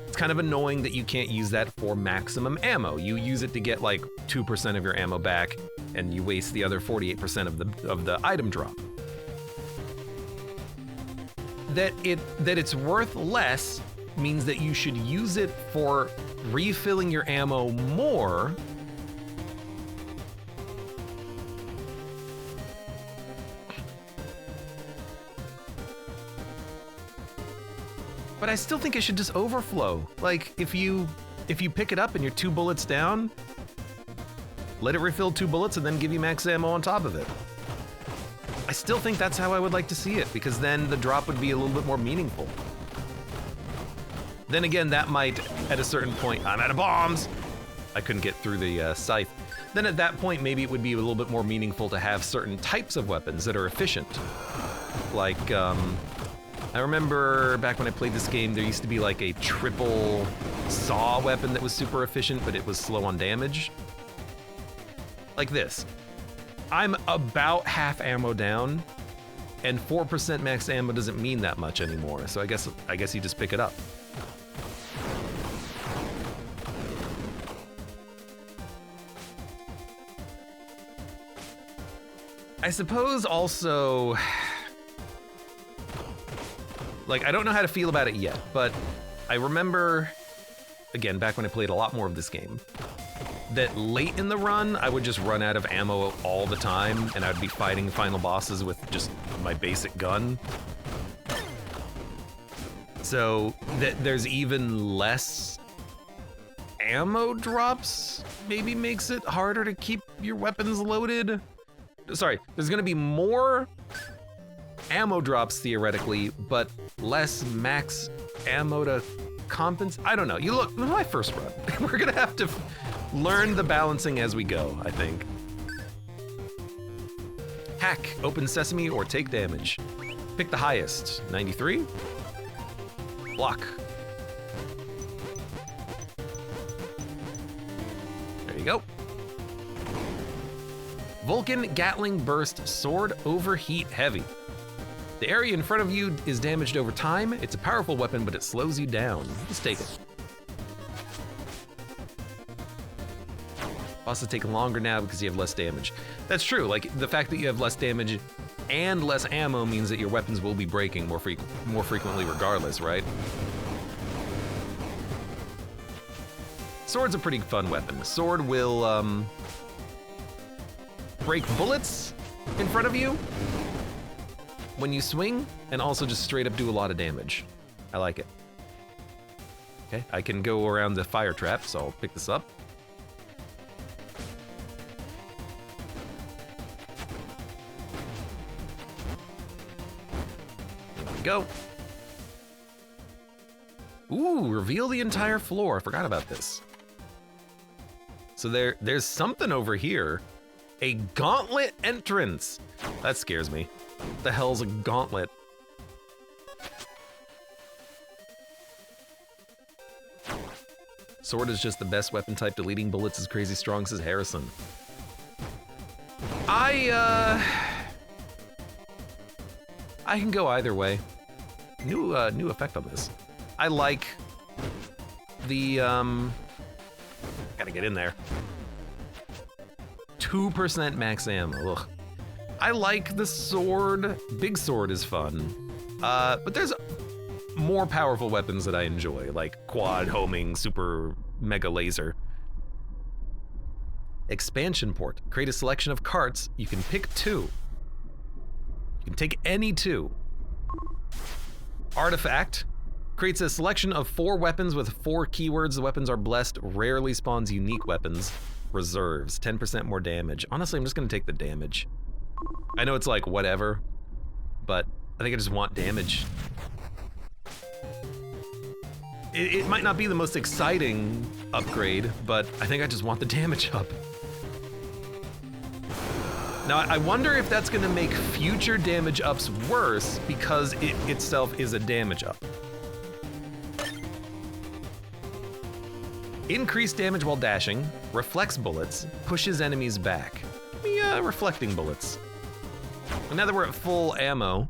it's kind of annoying that you can't use that for maximum ammo. You use it to get like 2% of your ammo back, and you waste the other 48% of the item drop. That it's worth less means that you should use it for refilling your ammo more. But I still think it should just overflow. Like, if you pick it up and you're 2 bullets down, let it refill 2 bullets and then give you max ammo on top of it. I still think that's how I would like to see it, because then the drop would be a little bit more meaningful. Then again, that might, at a certain point, I'm out of bombs! I couldn't get through the scythe. Then at that point, maybe it would be a little bit more meaningful to have certain types of weapons that are efficient. Like, I remember back when I played this game, there used to be like a triple saw weapon that was super efficient, but it was slow on damage. Like this. I'm about half ammo down, and 4% max ammo doesn't mean that much anymore, so I guess you just pick it up. I suppose also, like, I don't know how to feel about it yet, but I remember, again, back when I played a lot more of this game, that late in the run, I would just run out of ammo all the time, and I'd be fighting final bosses with just my basic gun. So that there's even less ammo drops maybe makes it harder to keep your weapons loaded. Sorry, there's gonna be more ammo drops theoretically, but less max ammo to compensate. I don't know. You look, my first run. We're gonna have to learn the balancing as we go, I think. Hack, open sesame, or take damage. Pick the highest. 93? Block. There you go. Vulcan Gatling Burst Sword Overheat Heavy. The area in front of you is damaged over time. It's a powerful weapon, but it slows you down. Let's take it. Bosses take longer now because you have less damage. That's true, like the fact that you have less damage and less ammo means that your weapons will be breaking more frequently regardless, right? Sword's a pretty fun weapon. Sword will break bullets in front of you when you swing, and also just straight up do a lot of damage. I like it. Okay, I can go around the fire trap, so I'll pick this up. Go. Ooh, reveal the entire floor. I forgot about this. So there's something over here. A gauntlet entrance. That scares me. What the hell's a gauntlet? Sword is just the best weapon type. Deleting bullets is crazy strong, says Harrison. I can go either way. New effect on this. I like the, gotta get in there. 2% max ammo, ugh. I like the sword. Big sword is fun. But there's more powerful weapons that I enjoy, like quad, homing, super mega laser. Expansion port. Create a selection of carts. You can pick 2. You can take any 2. Artifact. Creates a selection of 4 weapons with 4 keywords. The weapons are blessed. Rarely spawns unique weapons. Reserves. 10% more damage. Honestly, I'm just gonna take the damage. I know it's like whatever, but I think I just want damage. It might not be the most exciting upgrade, but I think I just want the damage up. Now, I wonder if that's gonna make future damage ups worse because it itself is a damage up. Increased damage while dashing, reflects bullets, pushes enemies back. Yeah, reflecting bullets. And now that we're at full ammo,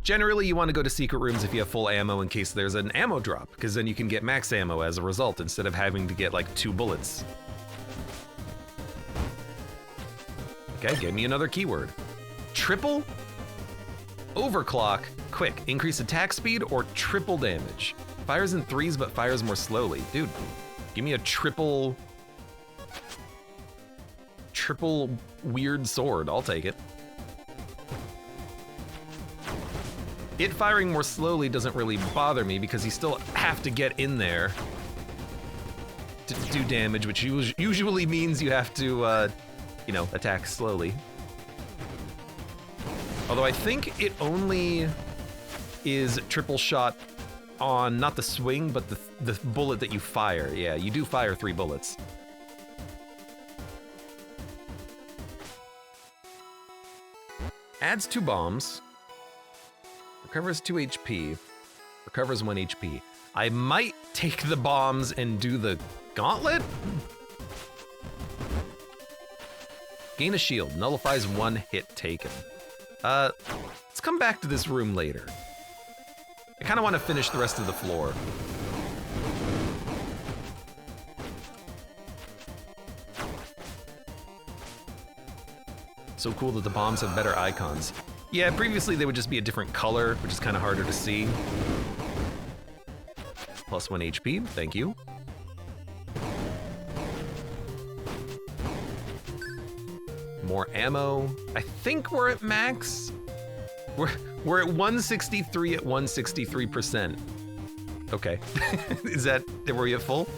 generally you want to go to secret rooms if you have full ammo in case there's an ammo drop, because then you can get max ammo as a result instead of having to get like 2 bullets. Okay, give me another keyword. Triple, overclock, quick, increase attack speed, or triple damage. Fires in 3s but fires more slowly. Dude, give me a triple weird sword, I'll take it. It firing more slowly doesn't really bother me because you still have to get in there to do damage, which usually means you have to, you know, attack slowly. Although I think it only is triple shot on not the swing, but the bullet that you fire. Yeah, you do fire 3 bullets. Adds 2 bombs. Recovers 2 HP. Recovers 1 HP. I might take the bombs and do the gauntlet? Gain a shield. Nullifies 1 hit taken. Let's come back to this room later. I kind of want to finish the rest of the floor. So cool that the bombs have better icons. Yeah, previously they would just be a different color, which is kind of harder to see. Plus 1 HP, thank you. More ammo. I think we're at max. We're at 163 at 163%. Okay. Is that, were you at full?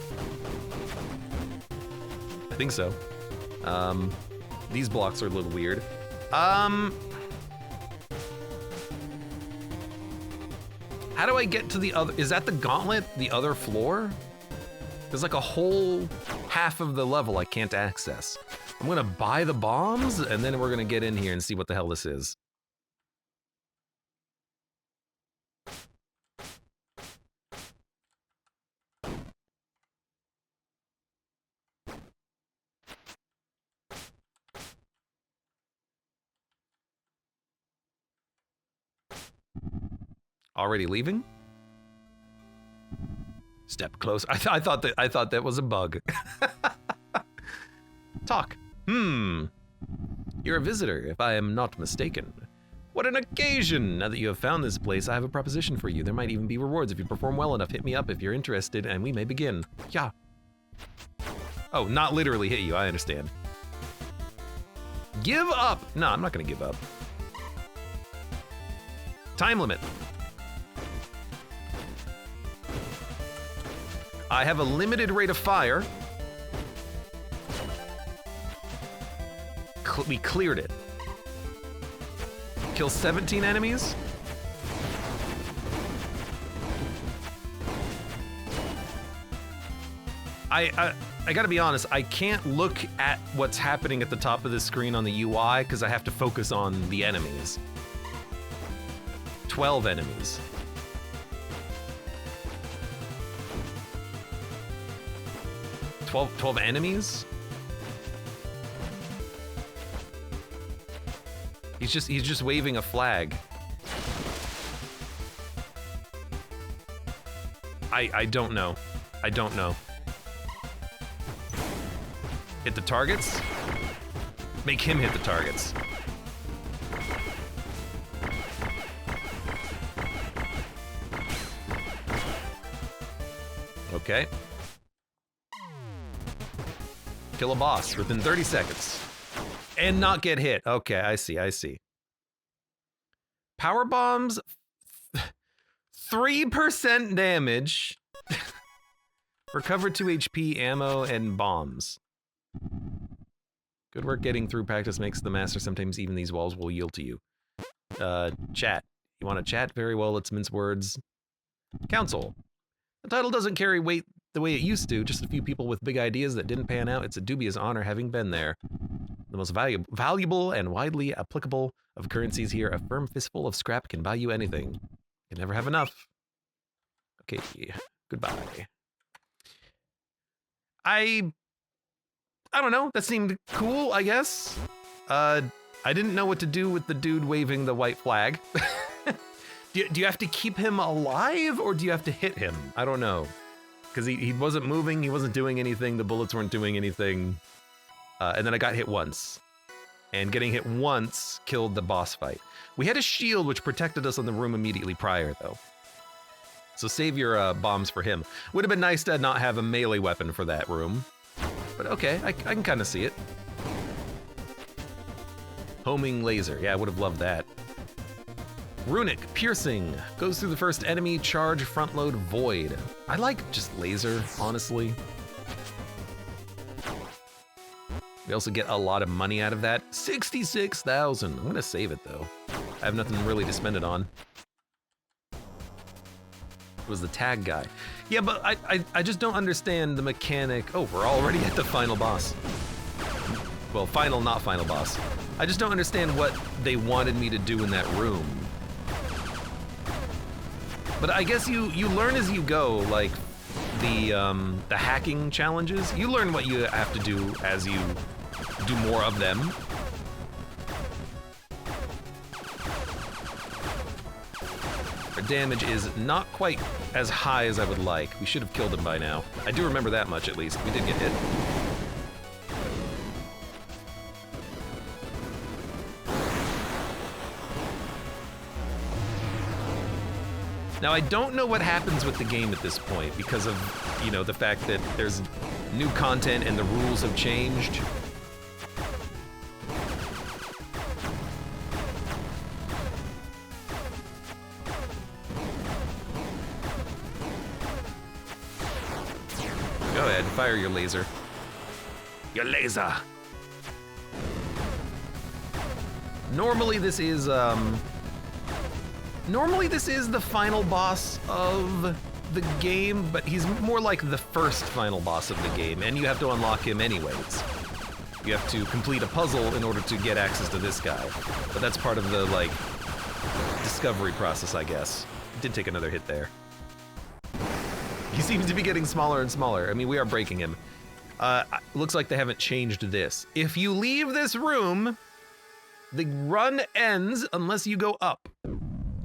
I think so. These blocks are a little weird. How do I get to the other, is that the gauntlet, the other floor? There's like a whole half of the level I can't access. I'm gonna buy the bombs and then we're gonna get in here and see what the hell this is. Already leaving? Step close. I thought that was a bug. Talk. You're a visitor, if I am not mistaken. What an occasion! Now that you have found this place, I have a proposition for you. There might even be rewards if you perform well enough. Hit me up if you're interested, and we may begin. Yeah. Oh, not literally hit you, I understand. Give up! No, I'm not gonna give up. Time limit. I have a limited rate of fire. We cleared it. Kill 17 enemies. I gotta be honest, I can't look at what's happening at the top of the screen on the UI because I have to focus on the enemies. 12 enemies. Twelve enemies? He's just waving a flag. I don't know. I don't know. Hit the targets? Make him hit the targets. Okay. Kill a boss within 30 seconds. And not get hit. Okay, I see, I see. Power bombs, 3% damage. Recover 2 HP, ammo, and bombs. Good work getting through. Practice makes the master. Sometimes even these walls will yield to you. Chat. You want to chat? Very well, let's mince words. Council. The title doesn't carry weight the way it used to. Just a few people with big ideas that didn't pan out. It's a dubious honor having been there. The most valuable and widely applicable of currencies here. A firm fistful of scrap can buy you anything. You can never have enough. Okay, goodbye. I don't know. That seemed cool, I guess. I didn't know what to do with the dude waving the white flag. Do you have to keep him alive, or do you have to hit him? I don't know. Because he wasn't moving, he wasn't doing anything, the bullets weren't doing anything. And then I got hit once. And getting hit once killed the boss fight. We had a shield which protected us on the room immediately prior, though. So save your bombs for him. Would have been nice to not have a melee weapon for that room. But okay, I can kind of see it. Homing laser. Yeah, I would have loved that. Runic, piercing. Goes through the first enemy, charge, front load, void. I like just laser, honestly. We also get a lot of money out of that. 66,000. I'm gonna save it though. I have nothing really to spend it on. It was the tag guy. Yeah, but I just don't understand the mechanic. Oh, we're already at the final boss. Well, final, not final boss. I just don't understand what they wanted me to do in that room. But I guess you learn as you go, like the hacking challenges. You learn what you have to do as you do more of them. Our damage is not quite as high as I would like. We should have killed him by now. I do remember that much at least. We did get hit. Now, I don't know what happens with the game at this point because of, you know, the fact that there's new content and the rules have changed. Go ahead, fire your laser. Your laser! Normally this is the final boss of the game, but he's more like the first final boss of the game, and you have to unlock him anyways. You have to complete a puzzle in order to get access to this guy. But that's part of the, like, discovery process, I guess. Did take another hit there. He seems to be getting smaller and smaller. I mean, we are breaking him. Looks like they haven't changed this. If you leave this room, the run ends unless you go up.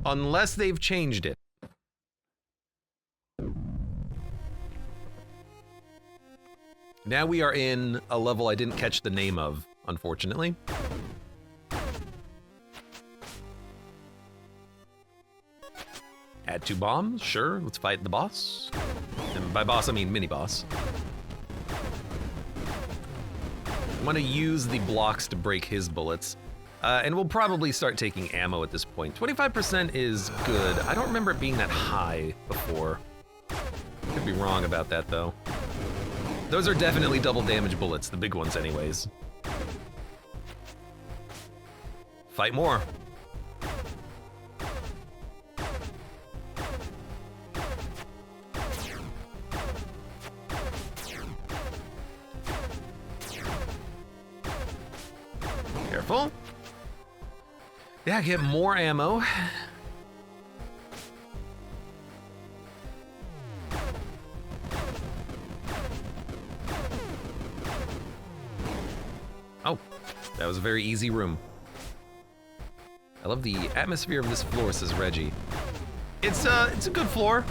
Unless they've changed it. Now we are in a level I didn't catch the name of, unfortunately. Add 2 bombs, sure, let's fight the boss. And by boss, I mean mini-boss. I want to use the blocks to break his bullets. And we'll probably start taking ammo at this point. 25% is good. I don't remember it being that high before. Could be wrong about that, though. Those are definitely double damage bullets, the big ones anyways. Fight more. Careful. Yeah, get more ammo. Oh, that was a very easy room. I love the atmosphere of this floor, says Reggie. It's a good floor.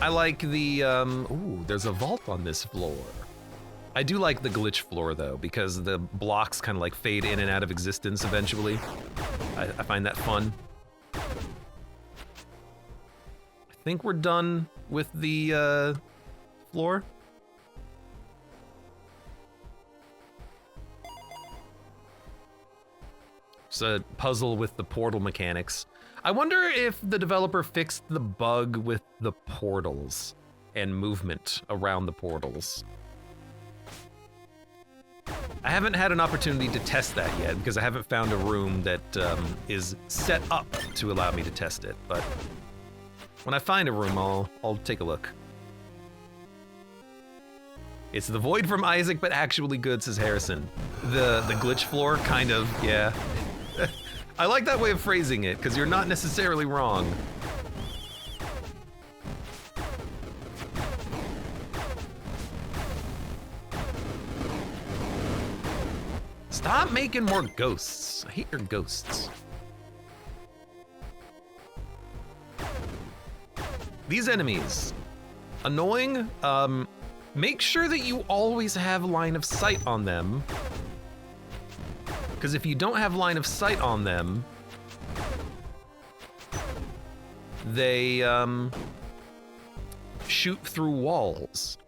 I like the, ooh, there's a vault on this floor. I do like the glitch floor though, because the blocks kind of like fade in and out of existence eventually. I find that fun. I think we're done with the floor. It's a puzzle with the portal mechanics. I wonder if the developer fixed the bug with the portals and movement around the portals. I haven't had an opportunity to test that yet because I haven't found a room that is set up to allow me to test it, but when I find a room, I'll take a look. It's the void from Isaac, but actually good, says Harrison. The glitch floor, kind of, yeah. I like that way of phrasing it, because you're not necessarily wrong. Stop making more ghosts. I hate your ghosts. These enemies, annoying. Make sure that you always have line of sight on them. Because if you don't have line of sight on them, they shoot through walls.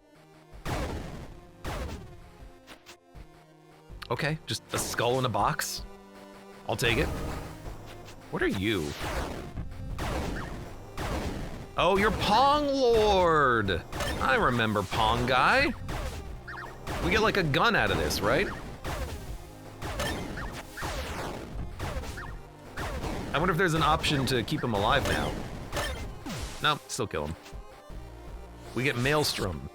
Okay, just a skull in a box. I'll take it. What are you? Oh, you're Pong Lord. I remember Pong Guy. We get like a gun out of this, right? I wonder if there's an option to keep him alive now. Nope, still kill him. We get Maelstrom.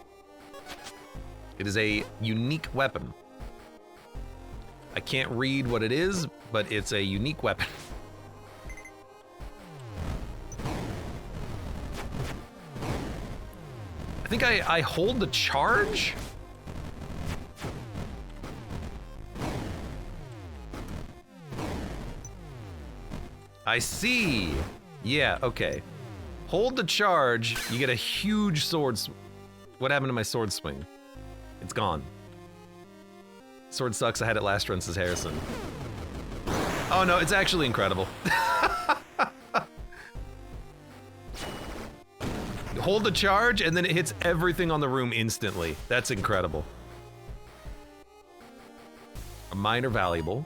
It is a unique weapon. I can't read what it is, but it's a unique weapon. I think I hold the charge? I see. Yeah, okay. Hold the charge, you get a huge sword. What happened to my sword swing? It's gone. Sword sucks, I had it last run, says Harrison. Oh no, it's actually incredible. Hold the charge and then it hits everything on the room instantly. That's incredible. A minor valuable.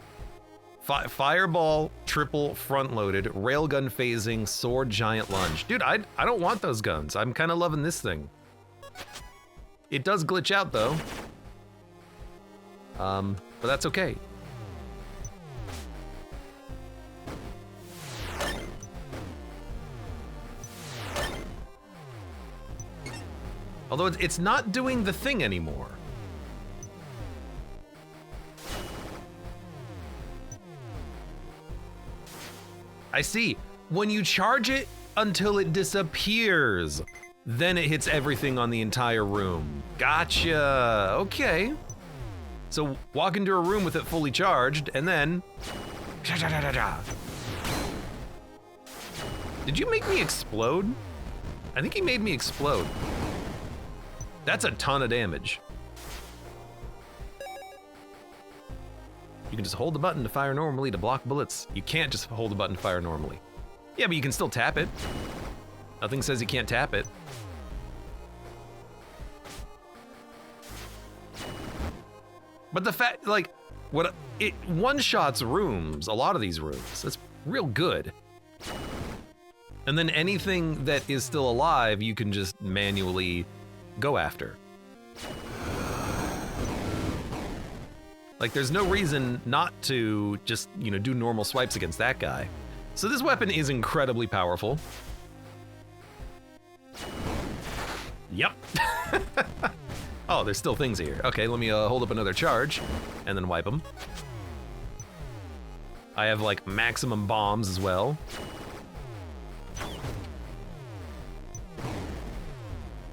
Fireball, triple front-loaded, railgun phasing, sword giant lunge. Dude, I don't want those guns. I'm kind of loving this thing. It does glitch out though. But that's okay. Although it's not doing the thing anymore. I see. When you charge it until it disappears, then it hits everything on the entire room. Gotcha. Okay. So walk into a room with it fully charged, and then... Did you make me explode? I think he made me explode. That's a ton of damage. You can just hold the button to fire normally to block bullets. You can't just hold the button to fire normally. Yeah, but you can still tap it. Nothing says you can't tap it. But the fact, like, it one-shots rooms, a lot of these rooms. That's real good. And then anything that is still alive, you can just manually go after. Like, there's no reason not to just, you know, do normal swipes against that guy. So this weapon is incredibly powerful. Yep. Oh, there's still things here. Okay, let me hold up another charge and then wipe them. I have like maximum bombs as well.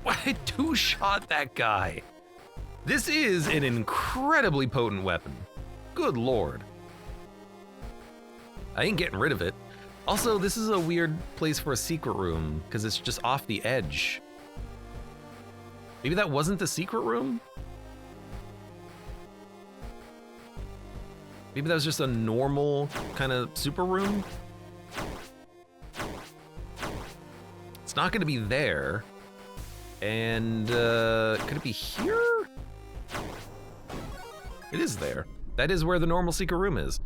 I two-shot that guy. This is an incredibly potent weapon. Good lord. I ain't getting rid of it. Also, this is a weird place for a secret room because it's just off the edge. Maybe that wasn't the secret room? Maybe that was just a normal kind of super room? It's not gonna be there. And could it be here? It is there. That is where the normal secret room is.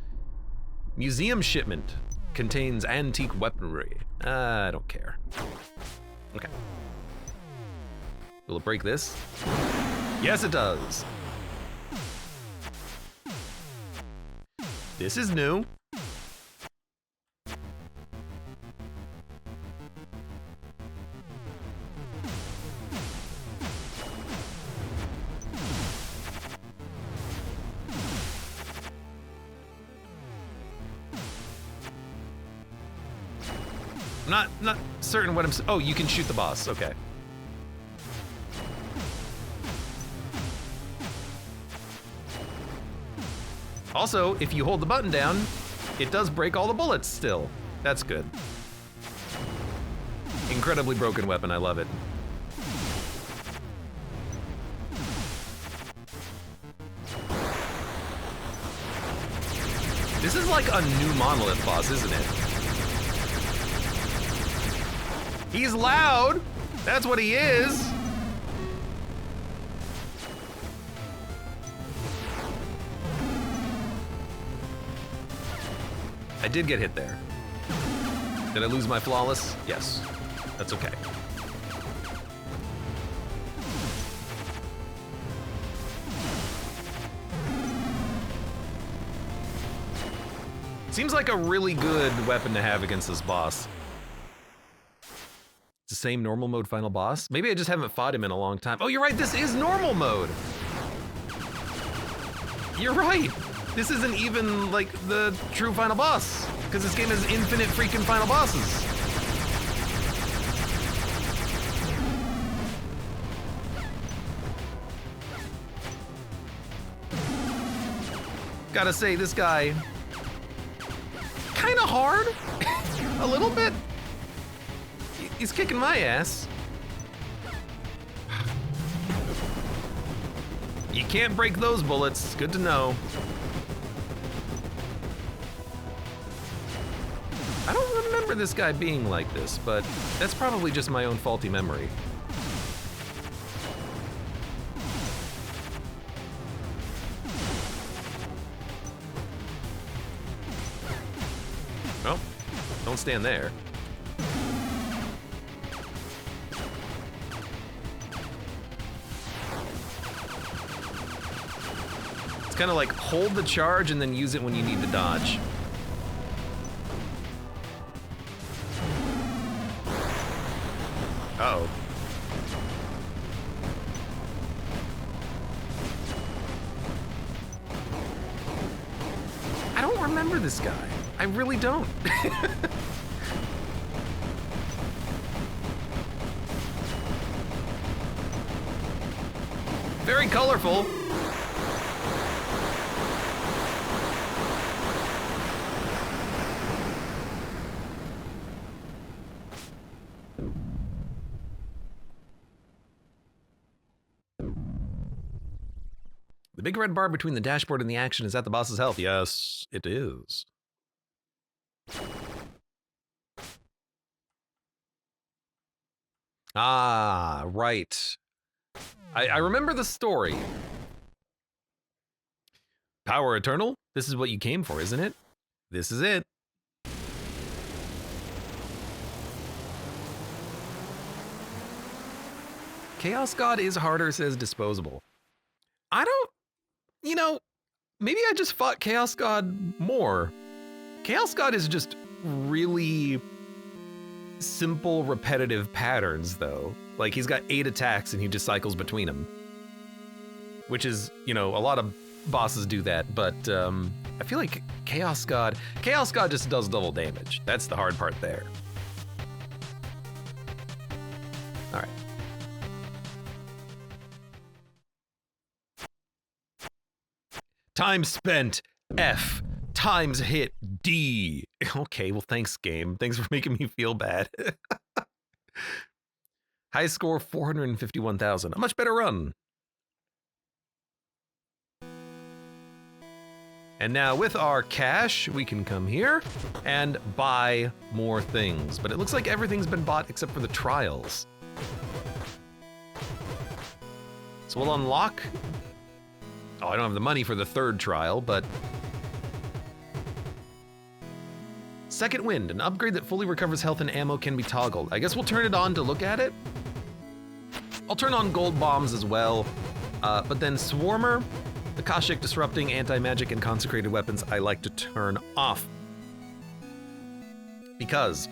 Museum shipment contains antique weaponry. I don't care. Okay. Will it break this? Yes, it does. This is new. Not certain what I'm. Oh, you can shoot the boss. Okay. Also, if you hold the button down, it does break all the bullets still. That's good. Incredibly broken weapon. I love it. This is like a new Monolith boss, isn't it? He's loud. That's what he is. I did get hit there. Did I lose my flawless? Yes. That's okay. Seems like a really good weapon to have against this boss. It's the same normal mode final boss? Maybe I just haven't fought him in a long time. Oh, you're right, this is normal mode. You're right. This isn't even like the true final boss, because this game has infinite freaking final bosses. Gotta say, this guy, kinda hard, a little bit. He's kicking my ass. You can't break those bullets, good to know. I don't remember this guy being like this, but that's probably just my own faulty memory. Oh, don't stand there. It's kind of like hold the charge and then use it when you need to dodge. Uh-oh. I don't remember this guy. I really don't. Very colorful. The big red bar between the dashboard and the action is at the boss's health. Yes, it is. Ah, right. I remember the story. Power Eternal? This is what you came for, isn't it? This is it. Chaos God is harder, says Disposable. I don't, you know, maybe I just fought Chaos God more. Chaos God is just really simple, repetitive patterns, though. Like, he's got 8 attacks and he just cycles between them. Which is, you know, a lot of bosses do that, but I feel like Chaos God just does double damage. That's the hard part there. All right. Time spent, F. Times hit, D. Okay, well, thanks, game. Thanks for making me feel bad. High score, 451,000. A much better run. And now with our cash, we can come here and buy more things. But it looks like everything's been bought except for the trials. So we'll unlock... Oh, I don't have the money for the 3rd trial, but... Second Wind, an upgrade that fully recovers health and ammo can be toggled. I guess we'll turn it on to look at it. I'll turn on gold bombs as well. But then Swarmer, Akashic, Disrupting, Anti-Magic, and Consecrated Weapons I like to turn off. Because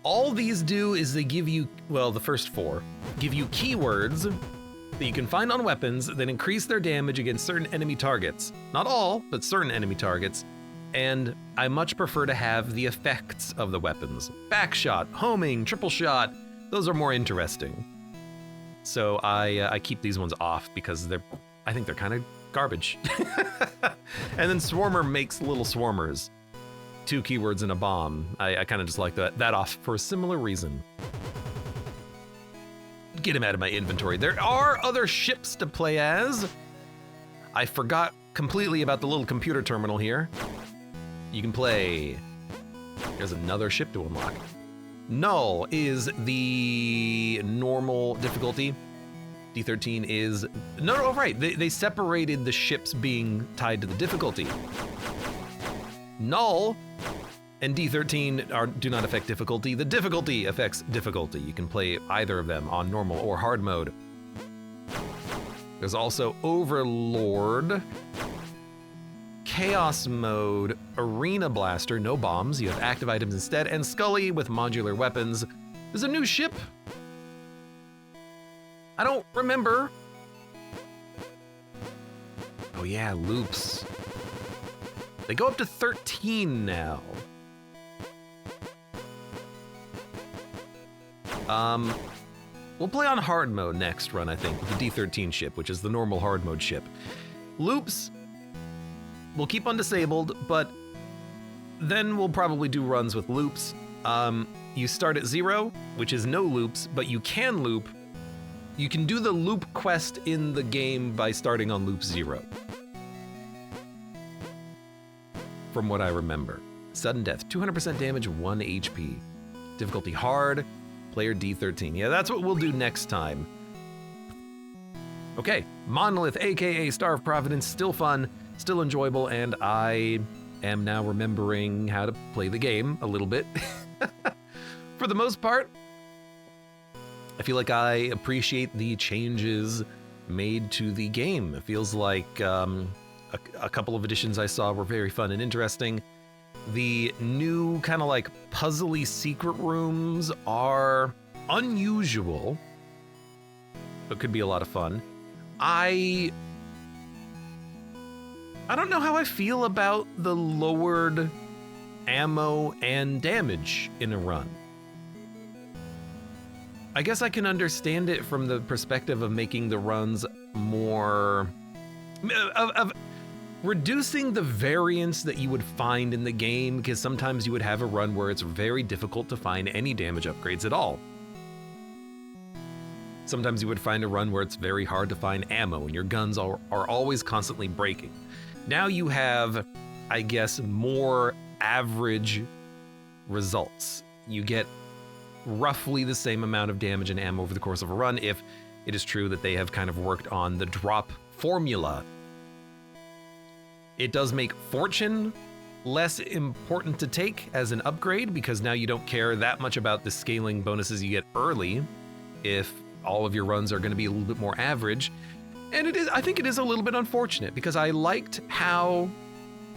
all these do is they give you, well, the first 4, give you keywords that you can find on weapons that increase their damage against certain enemy targets. Not all, but certain enemy targets. And I much prefer to have the effects of the weapons. Backshot, homing, triple shot, those are more interesting. So I keep these ones off because I think they're kind of garbage. And then Swarmer makes little swarmers. 2 keywords and a bomb. I kind of just like that off for a similar reason. Get him out of my inventory. There are other ships to play as. I forgot completely about the little computer terminal here. You can play. There's another ship to unlock. Null is the normal difficulty. D13 is, no, right, they separated the ships being tied to the difficulty. Null and D13 do not affect difficulty. The difficulty affects difficulty. You can play either of them on normal or hard mode. There's also Overlord, Chaos Mode, Arena Blaster, no bombs, you have active items instead, and Scully with modular weapons. There's a new ship. I don't remember. Oh yeah, loops. They go up to 13 now. We'll play on hard mode next run, I think, with the D13 ship, which is the normal hard mode ship. Loops, we'll keep on disabled, but then we'll probably do runs with loops. You start at 0, which is no loops, but you can loop. You can do the loop quest in the game by starting on loop 0. From what I remember. Sudden death, 200% damage, 1 HP. Difficulty hard, player D13. Yeah, that's what we'll do next time. Okay, Monolith, aka Star of Providence, still fun, still enjoyable, and I am now remembering how to play the game a little bit. For the most part, I feel like I appreciate the changes made to the game. It feels like a couple of additions I saw were very fun and interesting. The new kind of like puzzly secret rooms are unusual, but could be a lot of fun. I don't know how I feel about the lowered ammo and damage in a run. I guess I can understand it from the perspective of making the runs more of reducing the variance that you would find in the game, because sometimes you would have a run where it's very difficult to find any damage upgrades at all. Sometimes you would find a run where it's very hard to find ammo and your guns are always constantly breaking. Now you have, I guess, more average results. You get roughly the same amount of damage and ammo over the course of a run, if it is true that they have kind of worked on the drop formula. It does make Fortune less important to take as an upgrade, because now you don't care that much about the scaling bonuses you get early if all of your runs are going to be a little bit more average. And I think it is a little bit unfortunate, because I liked how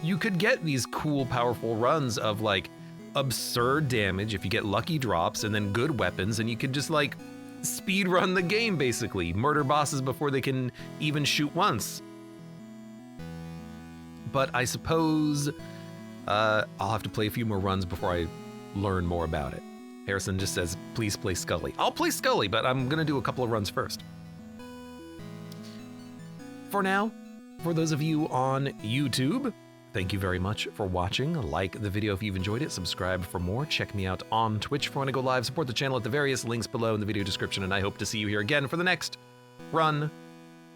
you could get these cool, powerful runs of like absurd damage if you get lucky drops, and then good weapons, and you could just like speed run the game, basically murder bosses before they can even shoot once. But I suppose I'll have to play a few more runs before I learn more about it. Harrison just says, please play Scully. I'll play Scully, but I'm gonna do a couple of runs first. For now, for those of you on YouTube, thank you very much for watching. Like the video if you've enjoyed it, subscribe for more, check me out on Twitch for when I go live, support the channel at the various links below in the video description, and I hope to see you here again for the next run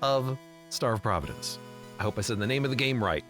of Star of Providence. I hope I said the name of the game right.